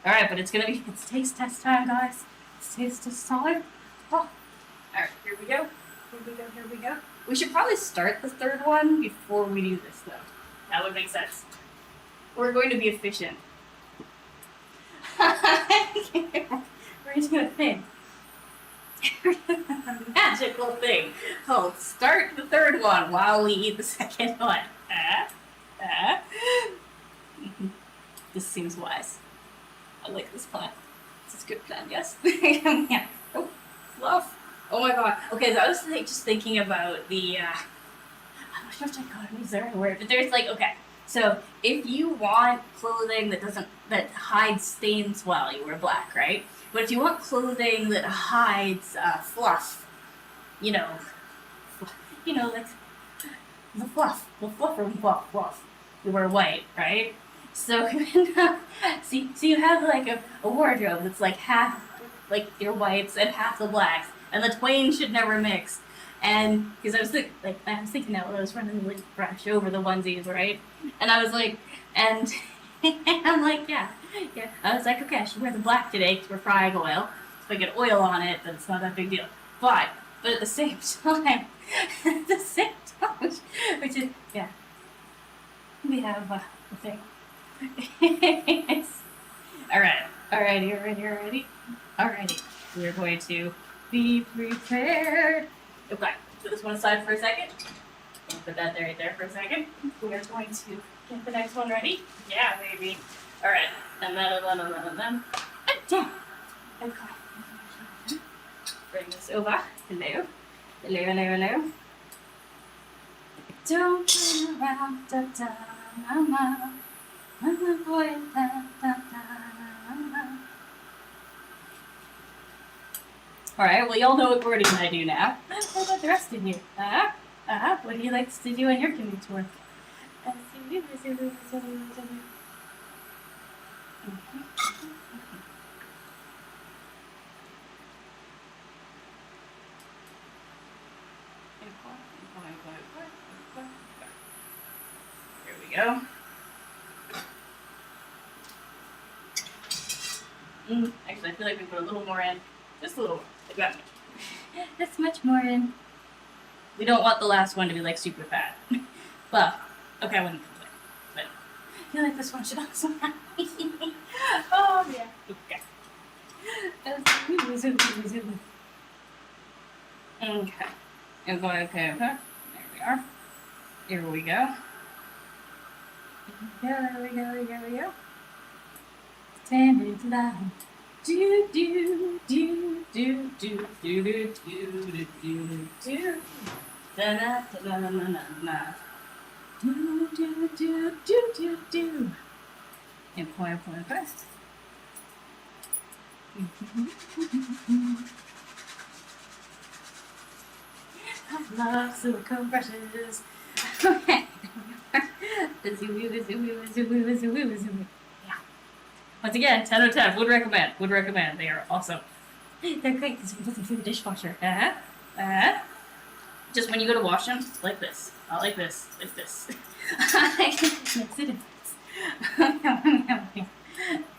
right, but it's taste test time, guys. It's taste test time. Oh. All right, here we go. We should probably start the third one before we do this, though. That would make sense. We're going to be efficient. do a thing. A magical thing. I'll start the third one while we eat the second one. This seems wise. I like this plan. This is a good plan, yes? Yeah. Oh, fluff. Oh my god. Okay, so I was just thinking about the, I'm not sure if dichotomy is the right word, but there's like, okay, so if you want clothing that hides stains well, you wear black, right? But if you want clothing that hides fluff, you know, like the fluff, you wear white, right? So, so you have like a wardrobe that's like half like your whites and half the blacks, and the twain should never mix. And because I was thinking that when I was running the brush over the onesies, right? And I was like, and I'm like, yeah. I was like, okay, I should wear the black today because we're frying oil. If I get oil on it, then it's not that big deal. But at the same time, which is, yeah, we have a thing. Alrighty. We're going to be prepared. Okay, put this one aside for a second. Put that right there for a second. We are going to get the next one ready. Yeah, baby. Alright, and then. Down. Okay. Bring this over. Hello. Don't turn around, da da, mama. Mama boy, da da da. Alright, well, y'all know what Gordy and I do now. What about the rest of you? What do you like to do on your commute to work? Here we go. Actually, I feel like we put a little more in. Just a little more. Like that much. This much more in. We don't want the last one to be like super fat. Well, okay, I wouldn't complain. But I feel like this one should also have. Oh, yeah. Okay. Okay. There we are. Here we go. Here we go. Stand it loud. Do do do do do do do do do do. Da da da da da da. Do do do do do do. And point. I love silicone brushes. Okay. Yeah. Once again, 10 out of 10. Would recommend. They are awesome. They're great because you put them through the dishwasher. Just when you go to wash them, like this. Not like this. Like this.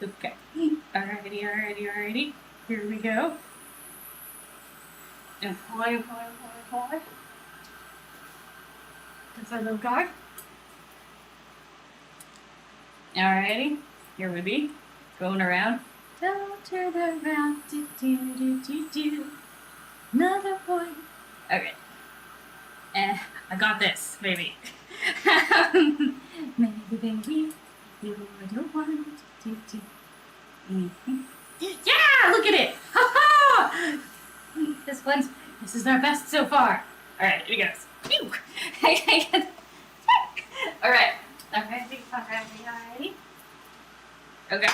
Okay. Alrighty. Here we go. And apply. That's our little guy. Alrighty. Here we be. Going around. Don't turn around. Do. Another point. Okay. I got this, baby. Maybe, baby, you don't want to. Yeah, look at it. Ha ha! This is our best so far. All right, here we go. Phew. All right. Alrighty. Okay.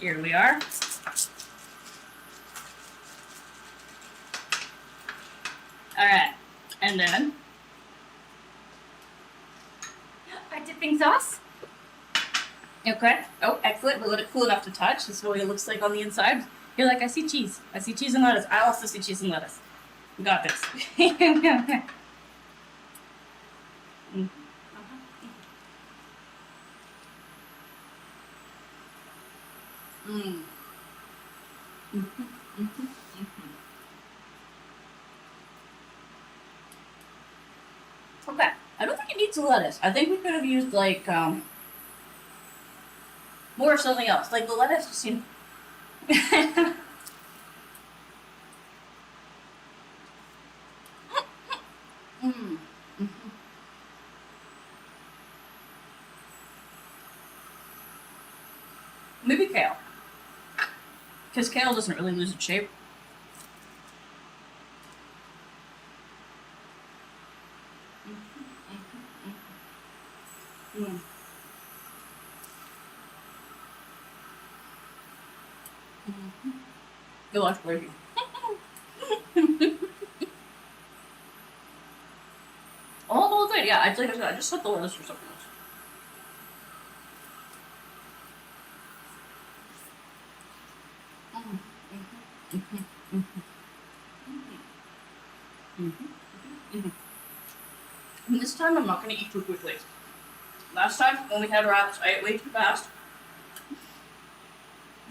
Here we are. All right, and then our dipping sauce. Okay. Oh, excellent. We'll let it cool enough to touch. This is what it looks like on the inside. You're like, I see cheese. I see cheese and lettuce. I also see cheese and lettuce. We got this. Okay. I don't think it needs lettuce. I think we could have used like more of something else. Like the lettuce just seemed Mm. Maybe kale, because kale doesn't really lose its shape. Mm. Good luck for you. All the whole thing, yeah. I just set the lettuce for something else. And this time I'm not gonna eat too quickly. Last time when we had wraps, I ate way too fast.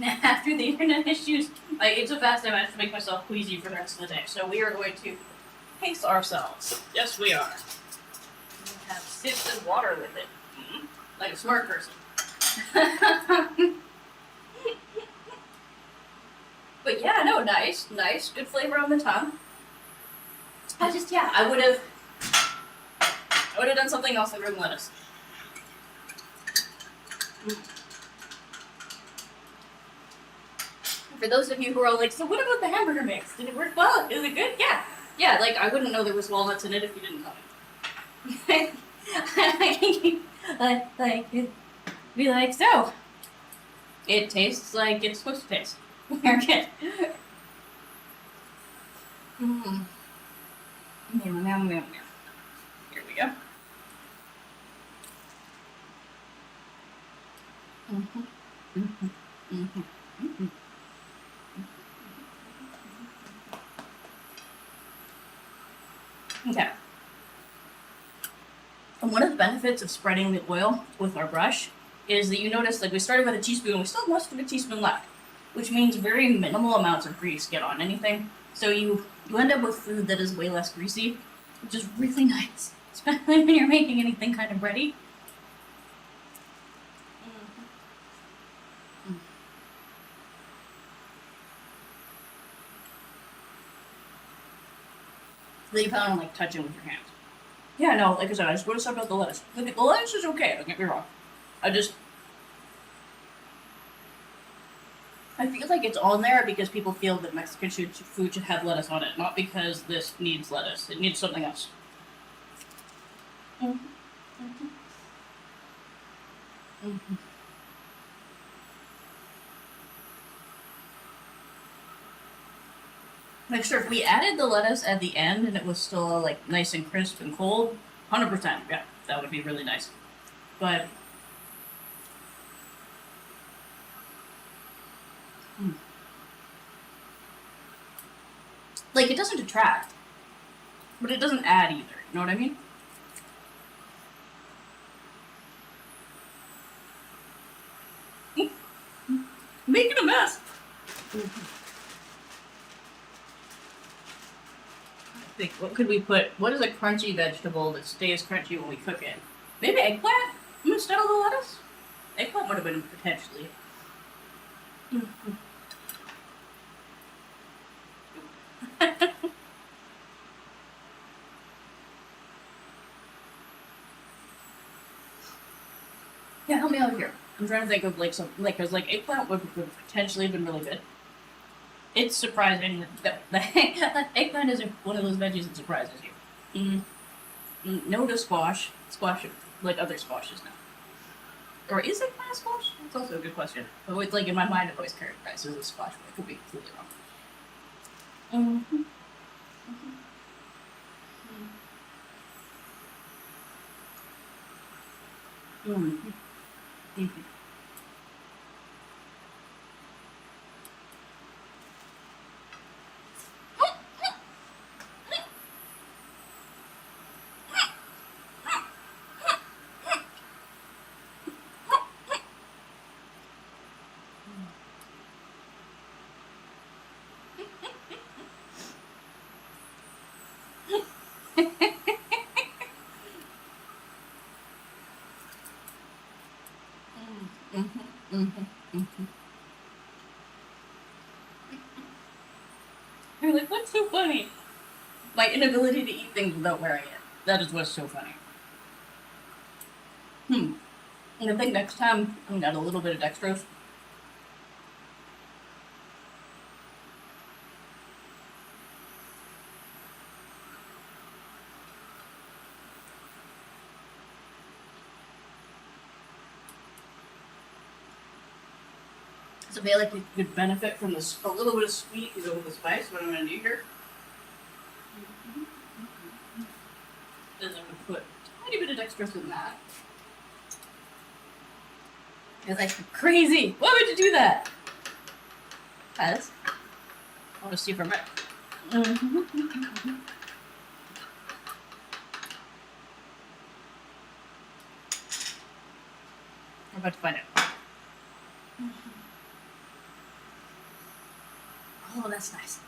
After the internet issues, I ate so fast I managed to make myself queasy for the rest of the day. So we are going to pace ourselves. Yes, we are. We have sips and water with it. Mm-hmm. Like a smart person. But yeah, no, nice. Good flavor on the tongue. I would have done something else than room lettuce. For those of you who are like, so what about the hamburger mix? Did it work well? Is it good? Yeah. Yeah, like I wouldn't know there was walnuts in it if you didn't know it. Be like, so it tastes like it's supposed to taste. We're good. Mm. Here we go. Mm-hmm. Mm-hmm. Mm-hmm. Mm-hmm. Okay. And one of the benefits of spreading the oil with our brush is that you notice, like, we started with a teaspoon, we still have most of a teaspoon left, which means very minimal amounts of grease get on anything. So you end up with food that is way less greasy, which is really nice, especially when you're making anything kind of bready. So you kind of like touch it with your hands. Yeah, no, like I said, I just want to talk about the lettuce. Like, the lettuce is okay, don't get me wrong. I feel like it's on there because people feel that Mexican food should have lettuce on it, not because this needs lettuce. It needs something else. Mm-hmm. Mm-hmm. Mm-hmm. Like, sure, if we added the lettuce at the end and it was still like nice and crisp and cold, 100%, yeah, that would be really nice. But like, it doesn't detract, but it doesn't add either. You know what I mean? Making a mess. I think, what could we put? What is a crunchy vegetable that stays crunchy when we cook it? Maybe eggplant instead of the lettuce? Eggplant would have been potentially. Yeah, help me out here. I'm trying to think of like some, like, cause like eggplant would potentially have been really good. It's surprising that eggplant is one of those veggies that surprises you. No to squash. Squash, like other squashes now. Or is it a squash? That's also a good question. But it's like in my mind, I've always characterized it as a squash, but I could be completely wrong. Mm-hmm. Mm-hmm. Mm-hmm. Mm-hmm. Mm-hmm. That's so funny. My inability to eat things without wearing it. That is what's so funny. And I think next time I'm gonna add a little bit of dextrose. So I feel like you could benefit from this a little bit of sweet, you know, with the spice. What I'm gonna do here is I'm gonna put a tiny bit of dextrose in that. It's like crazy. Why would you do that? Because I want to see if I'm right. I'm about to find out. Oh, that's nice.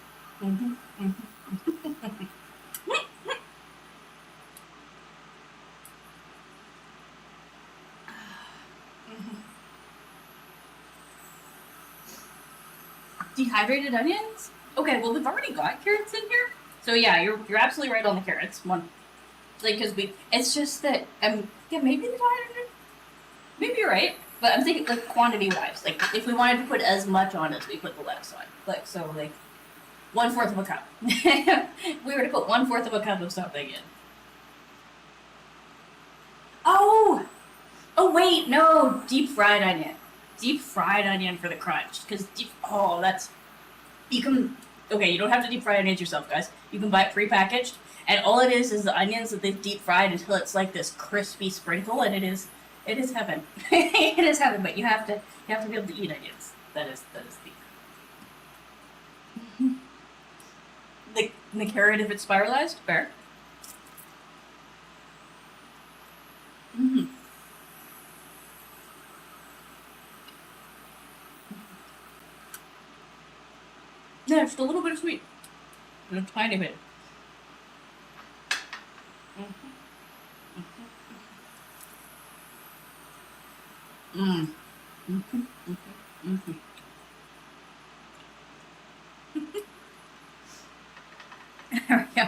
Dehydrated onions? Okay, well we've already got carrots in here. So yeah, you're absolutely right on the carrots. One, like because it's just that yeah, maybe the dehydrated. Maybe you're right, but I'm thinking like quantity wise. Like if we wanted to put as much on as we put the lettuce on, like so like 1/4 of a cup. We were to put 1/4 of a cup of something in. Oh, oh wait, no, deep fried onion. Deep fried onion for the crunch, because that's you can. Okay, you don't have to deep fry onions yourself, guys. You can buy it pre-packaged, and all it is the onions that they've deep fried until it's like this crispy sprinkle, and it is heaven. It is heaven, but you have to be able to eat onions. That is the carrot if it's spiralized, fair. Yeah, just a little bit of sweet, and a tiny bit. There we go.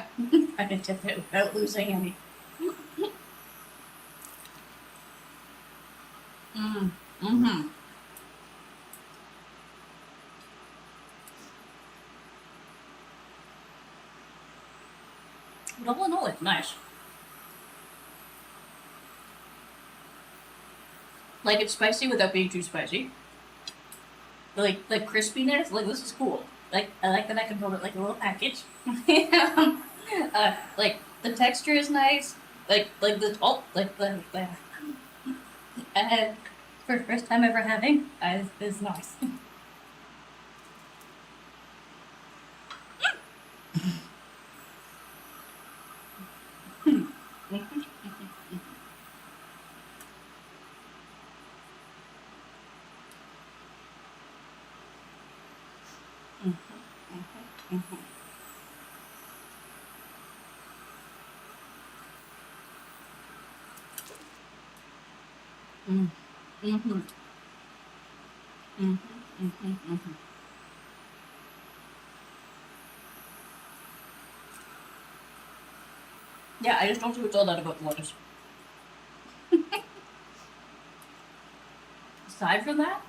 I can tip it without losing any. But all in all, it's nice. Like it's spicy without being too spicy. Like crispiness. Like this is cool. Like I like that I can build it like a little package. Like the texture is nice. Like the for first time ever having is nice. Yeah, I just don't see what's all that about the lettuce. Aside from that,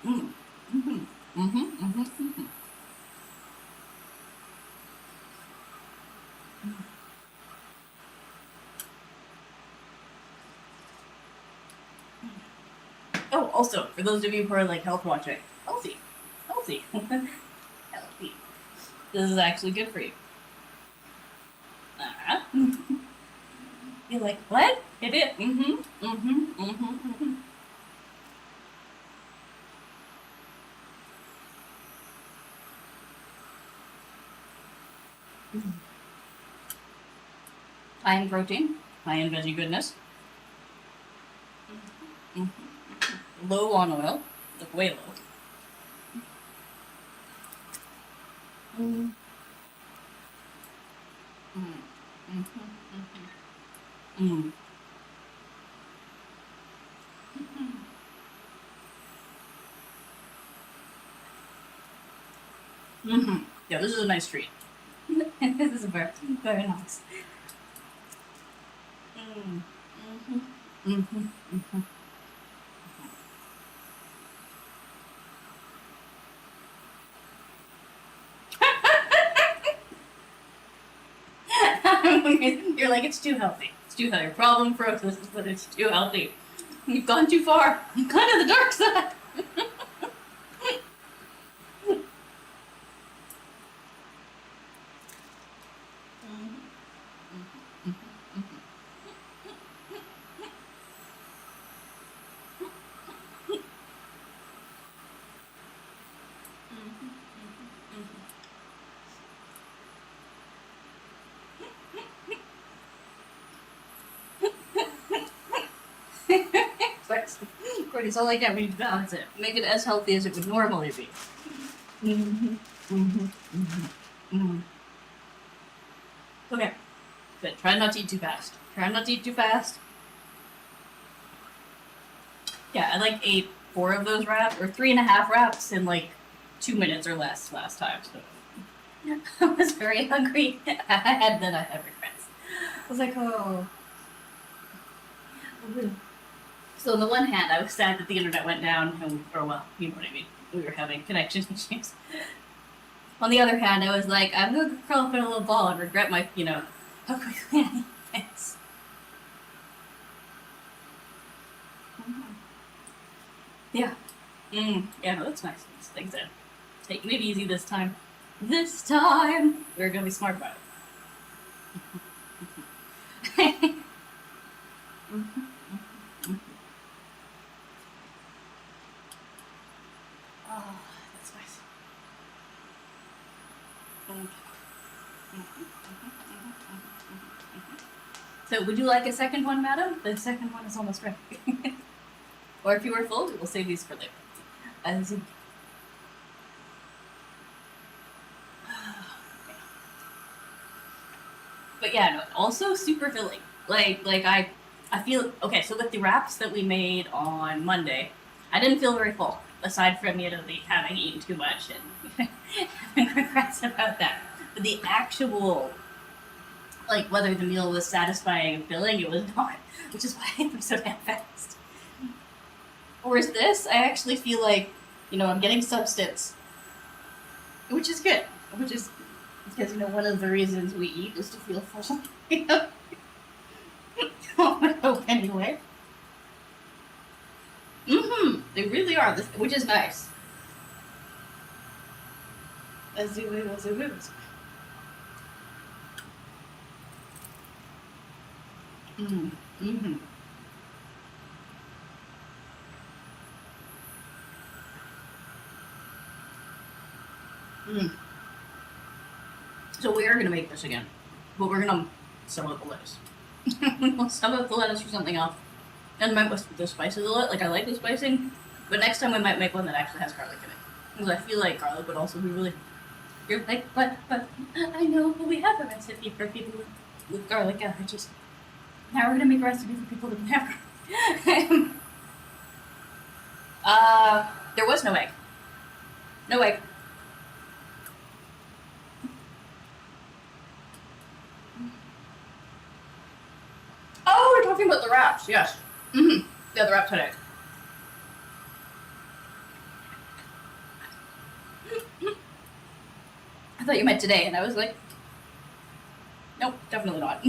Oh, also, for those of you who are like health watching, healthy, healthy. This is actually good for you. You're like, what? It is. High in protein, high in veggie goodness. Low on oil, like way low. Yeah, this is a nice treat. This is very, very nice. Mm. Mm-hmm. Mm-hmm. You're like, it's too healthy. It's too healthy. Your problem process is that it's too healthy. You've gone too far. You've gone to the dark side. It's all like that. We balance it. Make it as healthy as it would normally be. Mm-hmm. Mm-hmm. Mm-hmm. Mm-hmm. Okay. But try not to eat too fast. Try not to eat too fast. Yeah, I like ate 4 of those wraps, or 3.5 wraps in like 2 minutes or less last time. So I was very hungry. I had regrets. I was like, oh. So on the one hand, I was sad that the internet went down, and well, you know what I mean. We were having connection issues. On the other hand, I was like, I'm gonna curl up in a little ball and regret my, how quickly I eat things. Yeah. Yeah, no, that's nice. These things in. Taking it easy this time. This time, we're gonna be smart about it. Oh, that's nice. So, would you like a second one, madam? The second one is almost ready. Or if you were full, we'll save these for later. As you... But yeah, no, also super filling. I feel okay. So with the wraps that we made on Monday, I didn't feel very full. Aside from having eaten too much and having regrets about that. But the actual, like, whether the meal was satisfying and filling, it was not, which is why I ate them so damn fast. Whereas this, I actually feel like, I'm getting substance, which is good. Which is because one of the reasons we eat is to feel full. Anyway. They really are, which is nice. As you lose. Mm-hmm. So we are gonna make this again, but we're gonna sum up the lettuce. We'll sum up the lettuce for something else, and might with the spices a lot. Like, I like the spicing, but next time we might make one that actually has garlic in it, because I feel like garlic would also be really. You're like, but I know, but we have a recipe for people with garlic. I just now we're gonna make a recipe for people that never. There was no egg. No egg. Oh, we're talking about the wraps. Yes. Yeah, the wraps had egg. I thought you meant today, and I was like, nope, definitely not.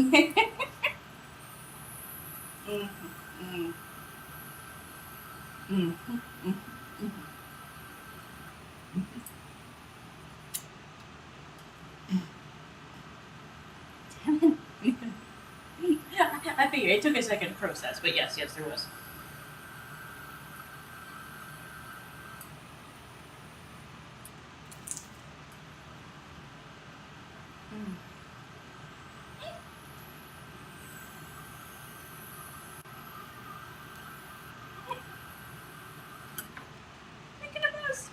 I figured it took a second to process, but yes, there was. Look at this.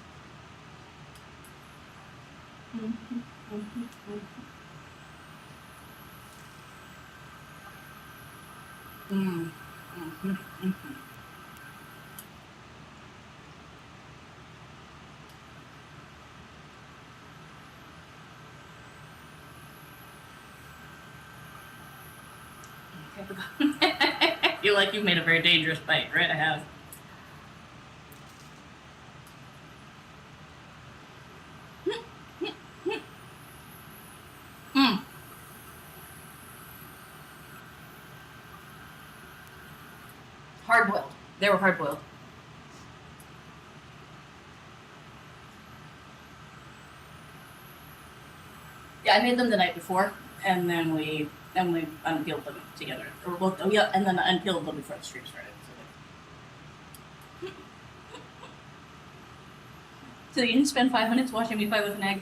I feel like you've made a very dangerous bite, right? I have. Mm. Hard boiled. They were hard boiled. Yeah, I made them the night before, and then we unpeeled them together. Or both, oh yeah, and then unpeeled them before the stream started. So you didn't spend 5 minutes watching me fight with an egg.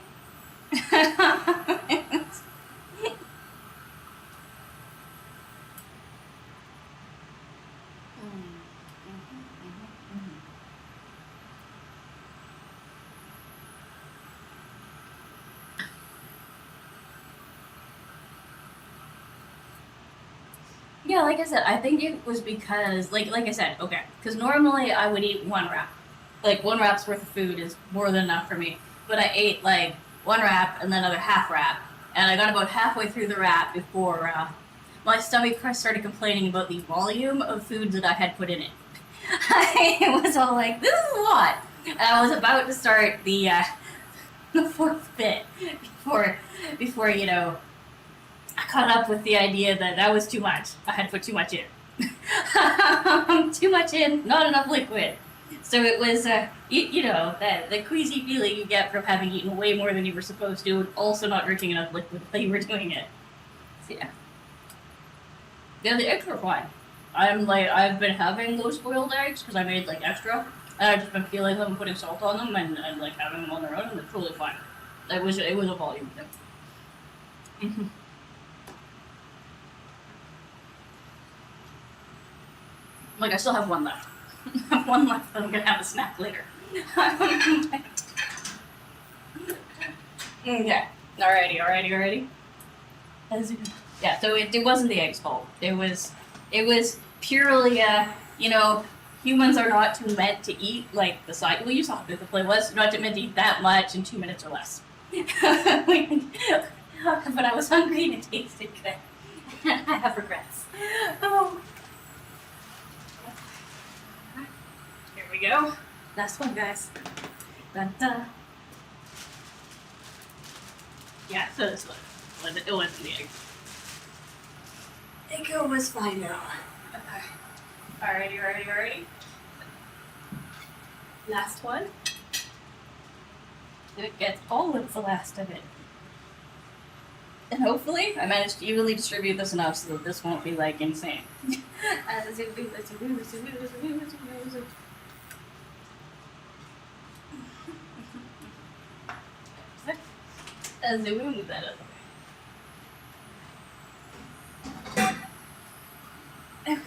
Yeah, like I said, I think it was because, like I said, okay, because normally I would eat one wrap. Like, one wrap's worth of food is more than enough for me. But I ate, like, one wrap and then another half wrap. And I got about halfway through the wrap before my stomach started complaining about the volume of food that I had put in it. I was all like, this is a lot. And I was about to start the fourth bit before I caught up with the idea that was too much. I had put too much in. Too much in, not enough liquid. So it was, the queasy feeling you get from having eaten way more than you were supposed to, and also not drinking enough liquid while you were doing it. So yeah. Yeah, the eggs were fine. I've been having those boiled eggs because I made extra, and I've just been peeling them and putting salt on them and having them on their own, and they're totally fine. It was a volume thing. I still have one left. I have one left, but I'm gonna have a snack later. Okay. Alrighty. Yeah, so it wasn't the egg's fault. It was purely humans are not too meant to eat like the side. Well, you saw how big the plate was. Not meant to eat that much in 2 minutes or less. But I was hungry and it tasted good. I have regrets. Oh. Here we go. Last one, guys. Dun, dun. Yeah, so this one. It wasn't the egg. It was fine now. Okay. Alrighty. Last one. It gets all of the last of it. And hopefully I managed to evenly distribute this enough so that this won't be insane. As we move that up. Okay.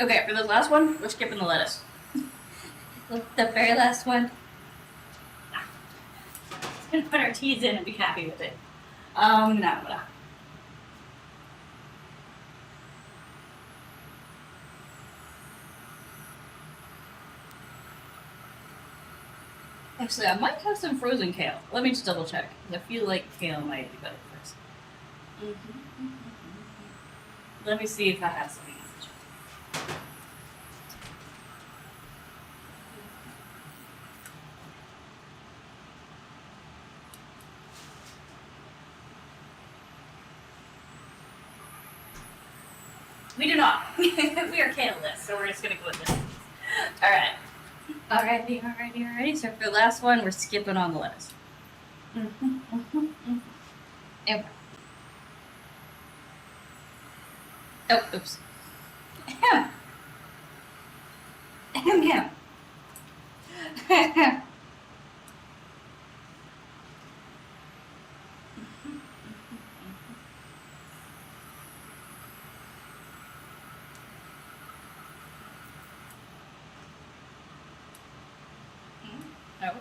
Okay, for the last one, we're skipping the lettuce. The very last one. Just gonna put our teas in and be happy with it. No. Actually, I might have some frozen kale. Let me just double check. I feel like kale might be better first. Let me see if I have some. We do not. We are kale-less, so we're just gonna go with this. Alright. Alrighty. So for the last one, we're skipping on the lettuce. Okay. Oh, oops. Ahem. Oh.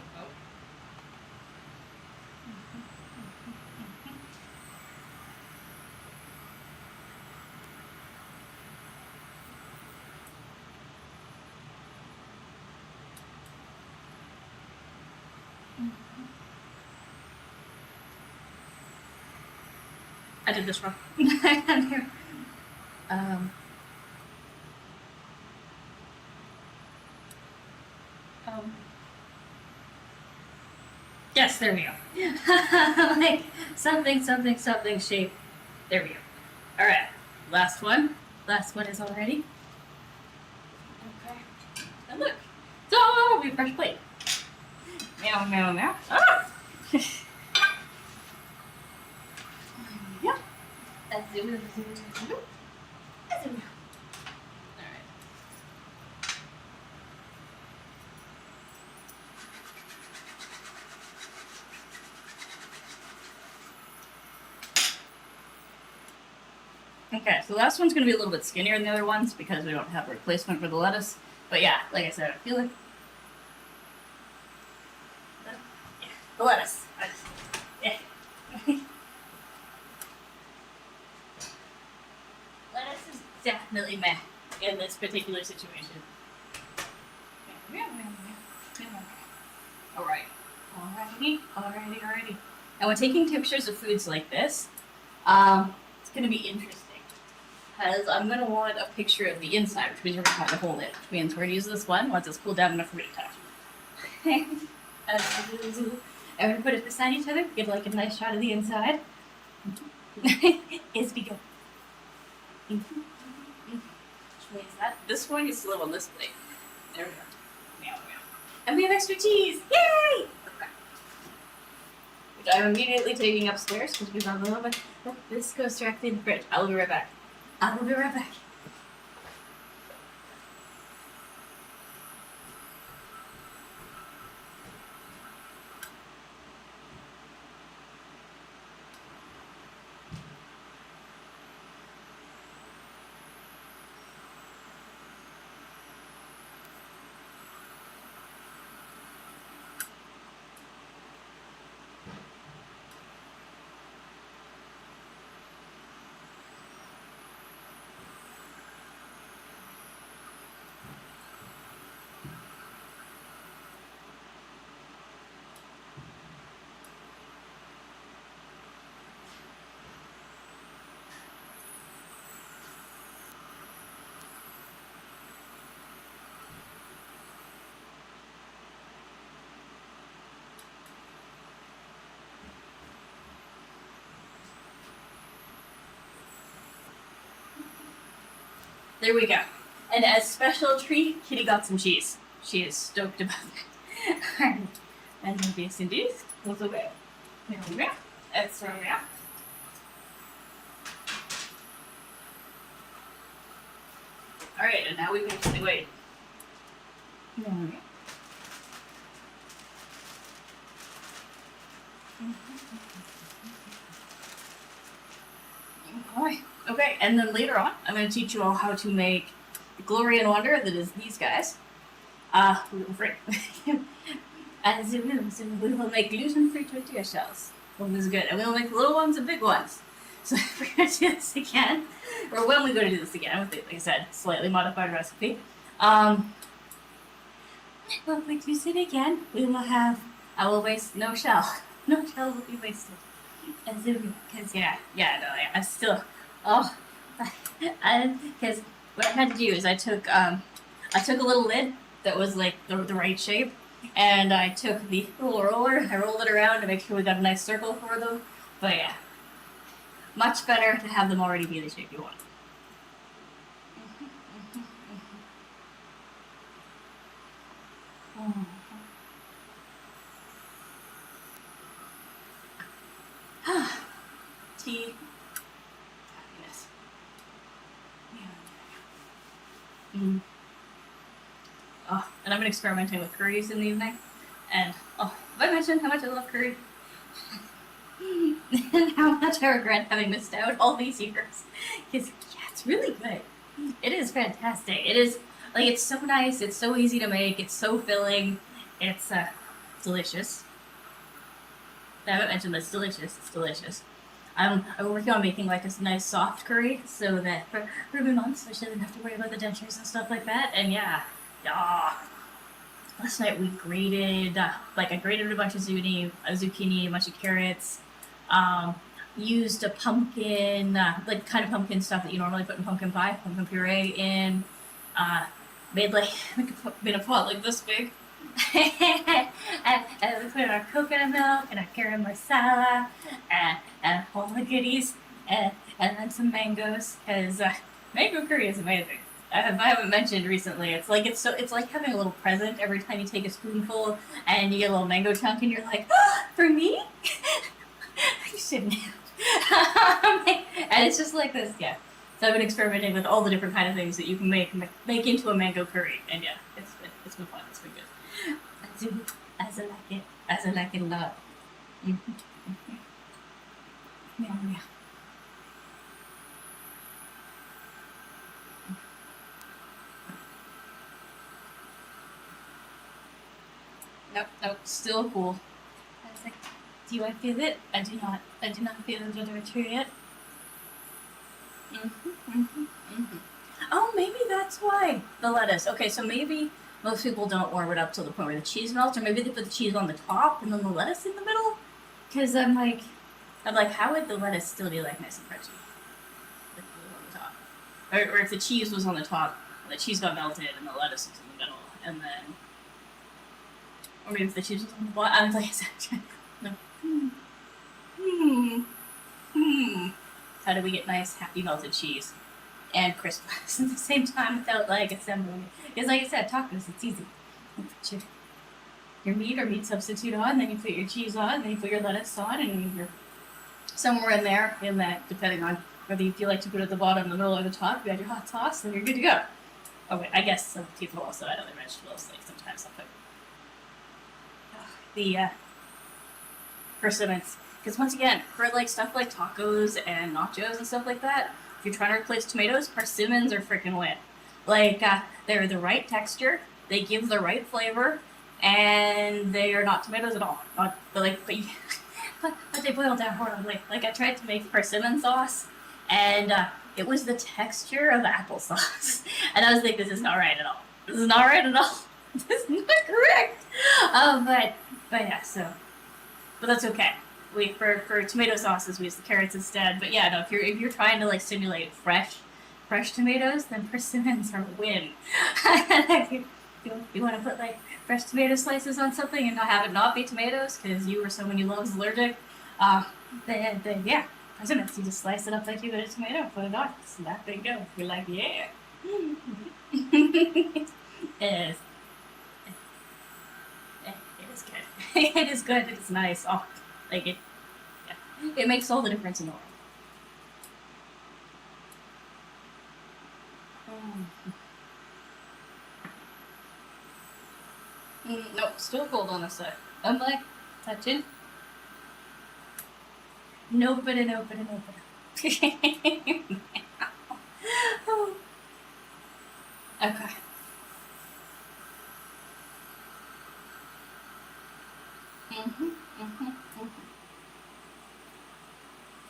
I did this wrong. um, um, yes, there we go. Like something shape. There we go. All right, last one. Last one is all ready. Okay. And look, it's all be a fresh plate. Meow, meow, meow. Ah! Yeah. That's it. That's it. All right. Okay, so the last one's going to be a little bit skinnier than the other ones because we don't have a replacement for the lettuce. But yeah, like I said, I feel like the lettuce. Yeah. Lettuce is definitely meh in this particular situation. Alright. Alrighty. And when taking pictures of foods like this, it's going to be interesting. Because I'm going to want a picture of the inside, which means we're going to hold it. Which means we're going to use this one once it's cooled down enough for me to touch. And we're going to put it beside each other, get like a nice shot of the inside. As we go. Which means that this one is still on this plate. There we go. Meow, meow. And we have extra cheese! Yay! Okay. Which I'm immediately taking upstairs because we got a little bit. Oh, this goes directly in the fridge. I'll be right back. There we go. And as special treat, Kitty got some cheese. She is stoked about it. And then yes indeed. Also well. There we go. That's where we are. Alright, and now we can actually wait. There we go. Okay, and then later on, I'm going to teach you all how to make the glory and wonder that is these guys. Gluten-free. And so we will make gluten-free tortilla shells. Well, this is good. And we will make the little ones and big ones. So if we're going to do this again, or when we go to do this again, with, like I said, slightly modified recipe. When we do it again, we will have, I will waste no shell. No shell will be wasted. And so, because, I'm still, because what I had to do is I took a little lid that was like the right shape, and I took the little roller, I rolled it around to make sure we got a nice circle for them. But yeah, much better to have them already be the shape you want. Tea. Happiness. Yeah. Oh, and I've been experimenting with curries in the evening. And, have I mentioned how much I love curry? And how much I regret having missed out all these years. Because, yeah, it's really good. It is fantastic. It is, like, it's so nice. It's so easy to make. It's so filling. It's, delicious. I haven't mentioned this. Delicious. It's delicious. I'm working on making like a nice soft curry so that for my mom, so she doesn't have to worry about the dentures and stuff like that. And yeah. Last night we grated, I grated a bunch of zucchini, a bunch of carrots. I used a pumpkin, like kind of pumpkin stuff that you normally put in pumpkin pie, pumpkin puree in, made like made a pot like this big. and we put in our coconut milk and our garam masala and all the goodies and then some mangoes because mango curry is amazing. If I haven't mentioned recently, it's like having a little present every time you take a spoonful and you get a little mango chunk and you're like, oh, for me? You shouldn't have. And it's just like this, yeah. So I've been experimenting with all the different kind of things that you can make into a mango curry, and yeah, it's been fun. It's been good. As I like it a lot. Mm-hmm. Yeah, yeah. Nope, still cool. I was like, do I feel it? I do not. I do not feel the temperature yet. Oh, maybe that's why the lettuce. Okay, so maybe most people don't warm it up till the point where the cheese melts, or maybe they put the cheese on the top and then the lettuce in the middle. Because I'm like, how would the lettuce still be like nice and crunchy? If it was on the top, or if the cheese was on the top, and the cheese got melted and the lettuce was in the middle, and then, or maybe if the cheese was on the bottom. I was like, no. How do we get nice, happy melted cheese and crispness at the same time without like assembling it? Because like I said, tacos, it's easy. You put your meat or meat substitute on, then you put your cheese on, then you put your lettuce on, and you're somewhere in there, in that, depending on whether you feel like to put it at the bottom, the middle, or the top, you add your hot sauce, and you're good to go. Oh wait, I guess some people also add other vegetables, like sometimes I'll put the persimmons. Because once again, for like stuff like tacos and nachos and stuff like that, if you're trying to replace tomatoes, persimmons are freaking win. Like they're the right texture, they give the right flavor, and they are not tomatoes at all. Not but like but they boil down horribly. Like I tried to make persimmon sauce, and it was the texture of applesauce, and I was like, this is not right at all. This is not right at all. This is not correct. But yeah, so, but that's okay. For tomato sauces we use the carrots instead. But yeah, no, if you're trying to like simulate fresh tomatoes, then persimmons are a win. if you want to put like fresh tomato slices on something and not have it not be tomatoes because you or someone you love is allergic, then yeah, persimmons. You just slice it up like you would a tomato, put it on, snap and go. You're like, yeah. It is. It is good. It is good. It is nice. Oh. Like it, yeah. It makes all the difference in the world. Nope, still cold on this side. I'm like, touching. Nope, and open and open. Okay.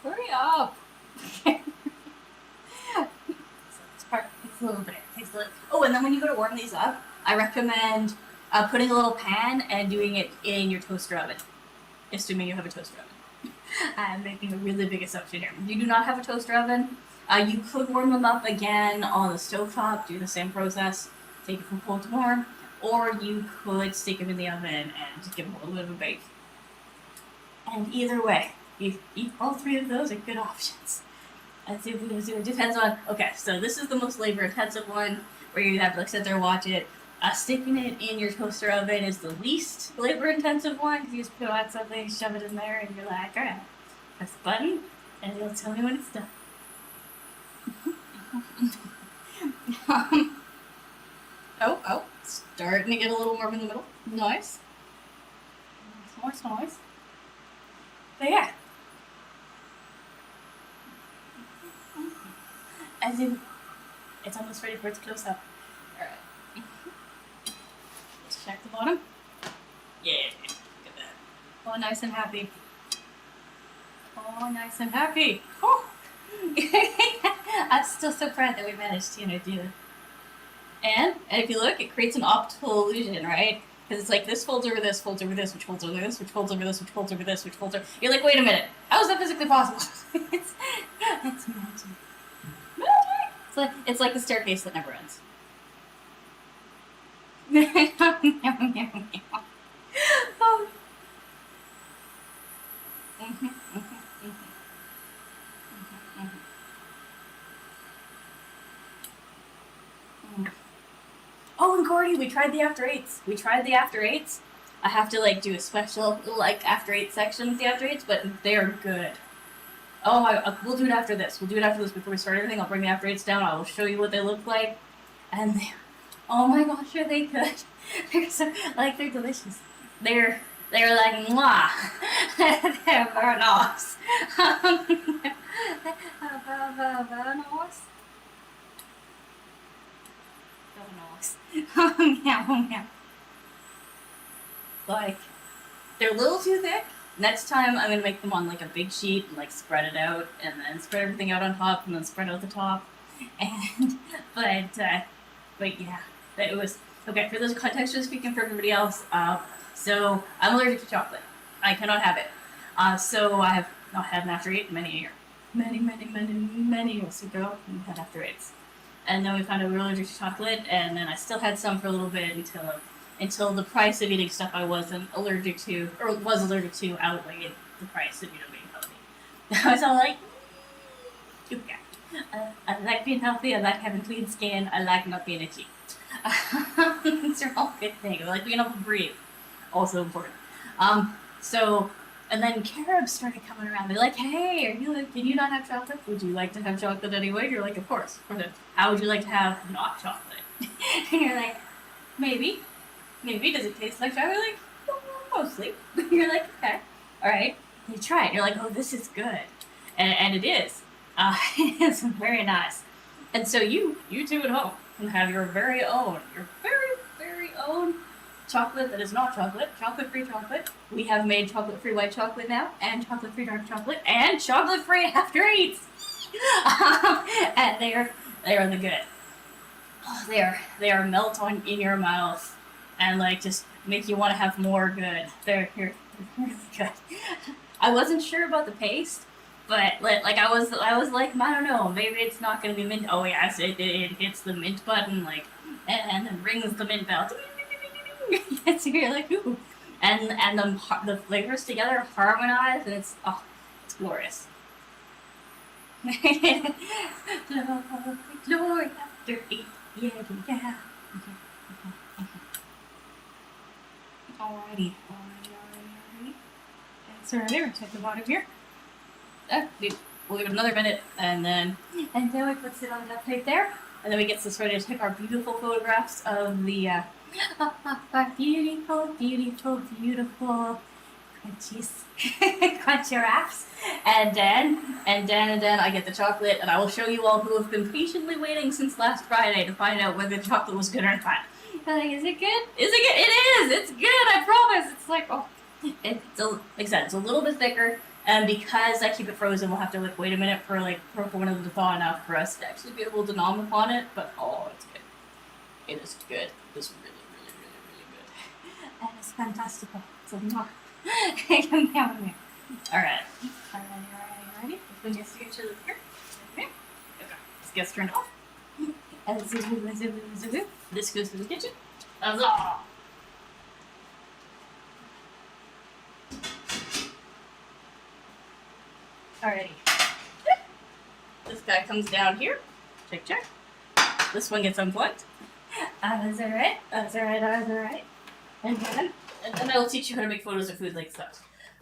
Hurry up! It's a little bit. Takes a little. Oh, and then when you go to warm these up, I recommend putting a little pan and doing it in your toaster oven, assuming you have a toaster oven. I'm making a really big assumption here. If you do not have a toaster oven, you could warm them up again on the stovetop, do the same process, take it from cold to warm, or you could stick them in the oven and just give them a little bit of a bake. And either way, all three of those are good options. And see if we can do it. Depends on, okay, so this is the most labor intensive one where you have to like sit there and watch it. Sticking it in your toaster oven is the least labor intensive one because you just put on something, shove it in there, and you're like, alright, press the button, and it'll tell me when it's done. Oh, starting to get a little warm in the middle. Nice. Nice. But yeah. As in, it's almost ready for it to close up. Alright. Let's check the bottom. Yeah, look at that. Oh, nice and happy. Oh! I'm still so proud that we managed to, do it. And if you look, it creates an optical illusion, right? Because it's like this folds over this, folds over this, which folds over this, which folds over this, which folds over this, which folds over. You're like, wait a minute, how is that physically possible? It's magic. It's like the staircase that never ends. Oh. Oh, and Gordy, we tried the after eights. I have to like do a special like after eight section of the after eights, but they're good. Oh, we'll do it after this. We'll do it after this before we start everything. I'll bring the after eights down. I will show you what they look like, and oh my gosh, are they good? They're so they're delicious. They're like mwah. They're very nice. Very nice. Like, they're a little too thick. Next time I'm gonna make them on like a big sheet and like spread it out and then spread everything out on top and then spread out the top. And but yeah, it was okay. For this context, just speaking for everybody else. So I'm allergic to chocolate. I cannot have it. So I have not had an after eight many a year. Many years ago, we had after eights. And then we found out we were allergic to chocolate, and then I still had some for a little bit until the price of eating stuff I wasn't allergic to, or was allergic to, outweighed the price of being healthy. I was all like, okay. I like being healthy, I like having clean skin, I like not being itchy. These are all good things. I like being able to breathe. Also important. And then carobs started coming around. They're like, hey, can you not have chocolate? Would you like to have chocolate anyway? You're like, of course. How would you like to have not chocolate? And you're like, maybe. Does it taste like chocolate? You're like, mostly. You're like, okay. All right. You try it. You're like, oh, this is good. And it is. It's very nice. And so you too at home can have your very own chocolate that is not chocolate, chocolate-free chocolate. We have made chocolate-free white chocolate now, and chocolate-free dark chocolate, and chocolate-free after eights. And they are the good. Oh, they are melt on in your mouth, and like just make you want to have more good. They're really good. I wasn't sure about the paste, but like I was like, I don't know, maybe it's not gonna be mint. Oh yes, it hits the mint button and then rings the mint bell. Yes, you're like, ooh. And the flavors together harmonize, and it's glorious. Glory after eight, yeah. Alrighty. So we're gonna take the bottom here. We'll give it another minute, and then we put it on that plate there, and then we get this ready to take our beautiful photographs of the our beautiful Crunchwraps. And then I get the chocolate, and I will show you all who have been patiently waiting since last Friday to find out whether the chocolate was good or not. I'm like, is it good? Is it good? It is! It's good, I promise! It's like, like I said, it's a little bit thicker, and because I keep it frozen, we'll have to wait a minute for one of them to thaw enough for us to actually be able to nom upon it, but it's good. It is good. It's really good. And it's fantastical. So, come down here. Alright. Ready? This one gets to get you here. Okay. This gets turned off. And this goes to the kitchen. Huzzah! Alrighty. This guy comes down here. Check. This one gets unplugged. That's alright. And then I'll teach you how to make photos of food like that.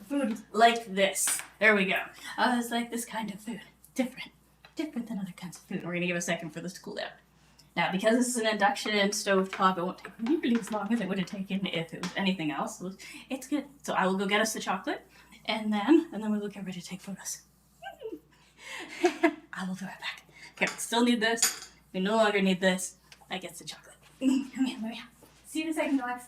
Food like this. There we go. It's like this kind of food. Different than other kinds of food. We're gonna give a second for this to cool down. Now, because this is an induction stove top, it won't take nearly as long as it would have taken if it was anything else. It's good. So I will go get us the chocolate, and then we will get ready to take photos. I will be right back. Okay, we still need this. We no longer need this. I get the chocolate. Come here. See you in a second, guys.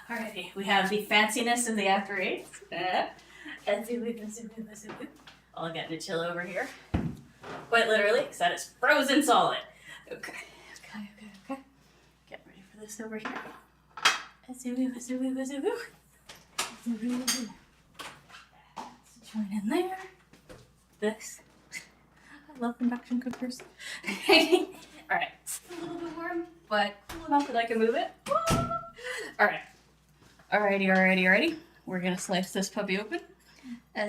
Alrighty. We have the fanciness of the after eights. I'll get to chill over here. Quite literally, because that is frozen solid. Okay. Get ready for this over here. Join in there. This. I love induction cookers. Alright. It's a little bit warm, but cool enough that I can move it. Alright. Alrighty. We're gonna slice this puppy open. So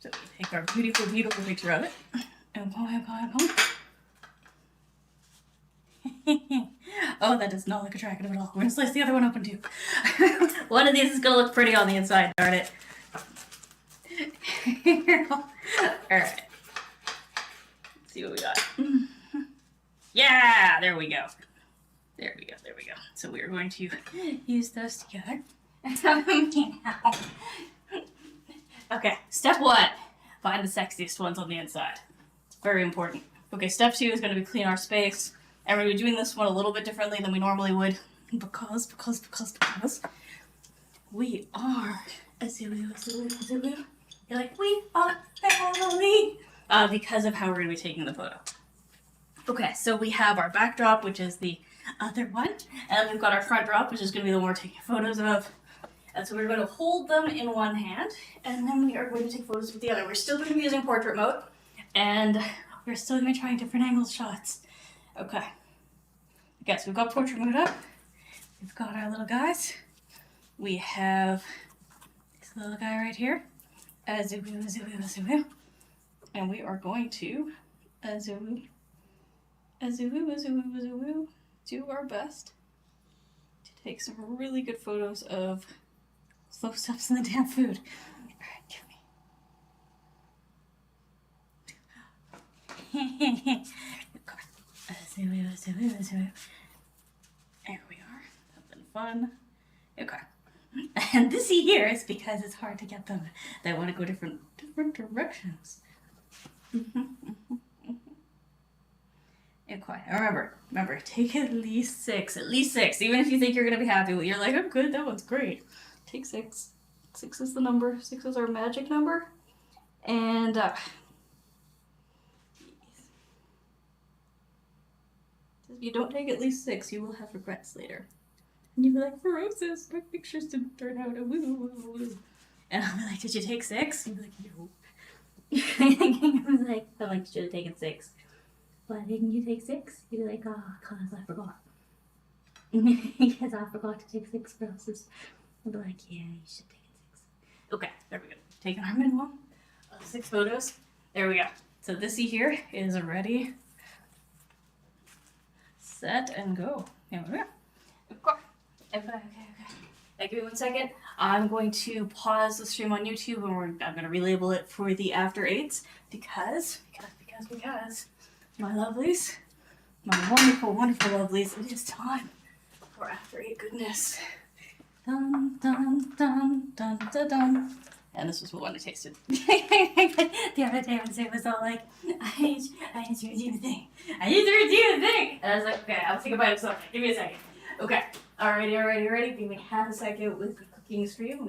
we take our beautiful picture of it. And pull. Oh, that does not look attractive at all. We're gonna slice the other one open too. One of these is gonna look pretty on the inside, darn it. Alright. Let's see what we got. Yeah, there we go. So we are going to use those together. Okay, step 1. Find the sexiest ones on the inside. It's very important. Okay, step 2 is going to be clean our space. And we're going to be doing this one a little bit differently than we normally would. Because we are... You're like, we are family. Because of how we're going to be taking the photo. Okay, so we have our backdrop, which is the other one. And we've got our front drop, which is going to be the one we're taking photos of. And so we're going to hold them in one hand. And then we are going to take photos with the other. We're still going to be using portrait mode. And we're still going to be trying different angle shots. Okay. Okay, so we've got portrait mode up. We've got our little guys. We have this little guy right here. And we are going to do our best to take some really good photos of close-ups in the damn food. Alright, give me. There we are. Something fun. Okay. And this here is because it's hard to get them. They want to go different directions. Okay. Remember, take at least 6. Even if you think you're gonna be happy with it, you're like, I'm good, that one's great. Take 6. 6 is the number. 6 is our magic number. And if you don't take at least 6, you will have regrets later. And you'll be like, Ferocious, my pictures didn't turn out a woo. And I'll be like, did you take 6? You'll be like, no. I'm like, you should have taken 6. Why didn't you take 6? You'd be like, oh, because I forgot. Because I forgot to take 6 roses. I'd be like, yeah, you should have taken 6. Okay, there we go. Taking our minimum of 6 photos. There we go. So this here is ready, set, and go. Here we go. Okay. Give me 1 second. I'm going to pause the stream on YouTube and I'm going to relabel it for the after 8s because my lovelies, my wonderful lovelies, it is time for after 8 goodness. Dun. And this was the one I tasted. The other day when Sam was all like, I need to redeem the thing. And I was like, okay, I'll take a bite of something. Give me a second. Okay. Alrighty. Give me half a second with the cooking stream.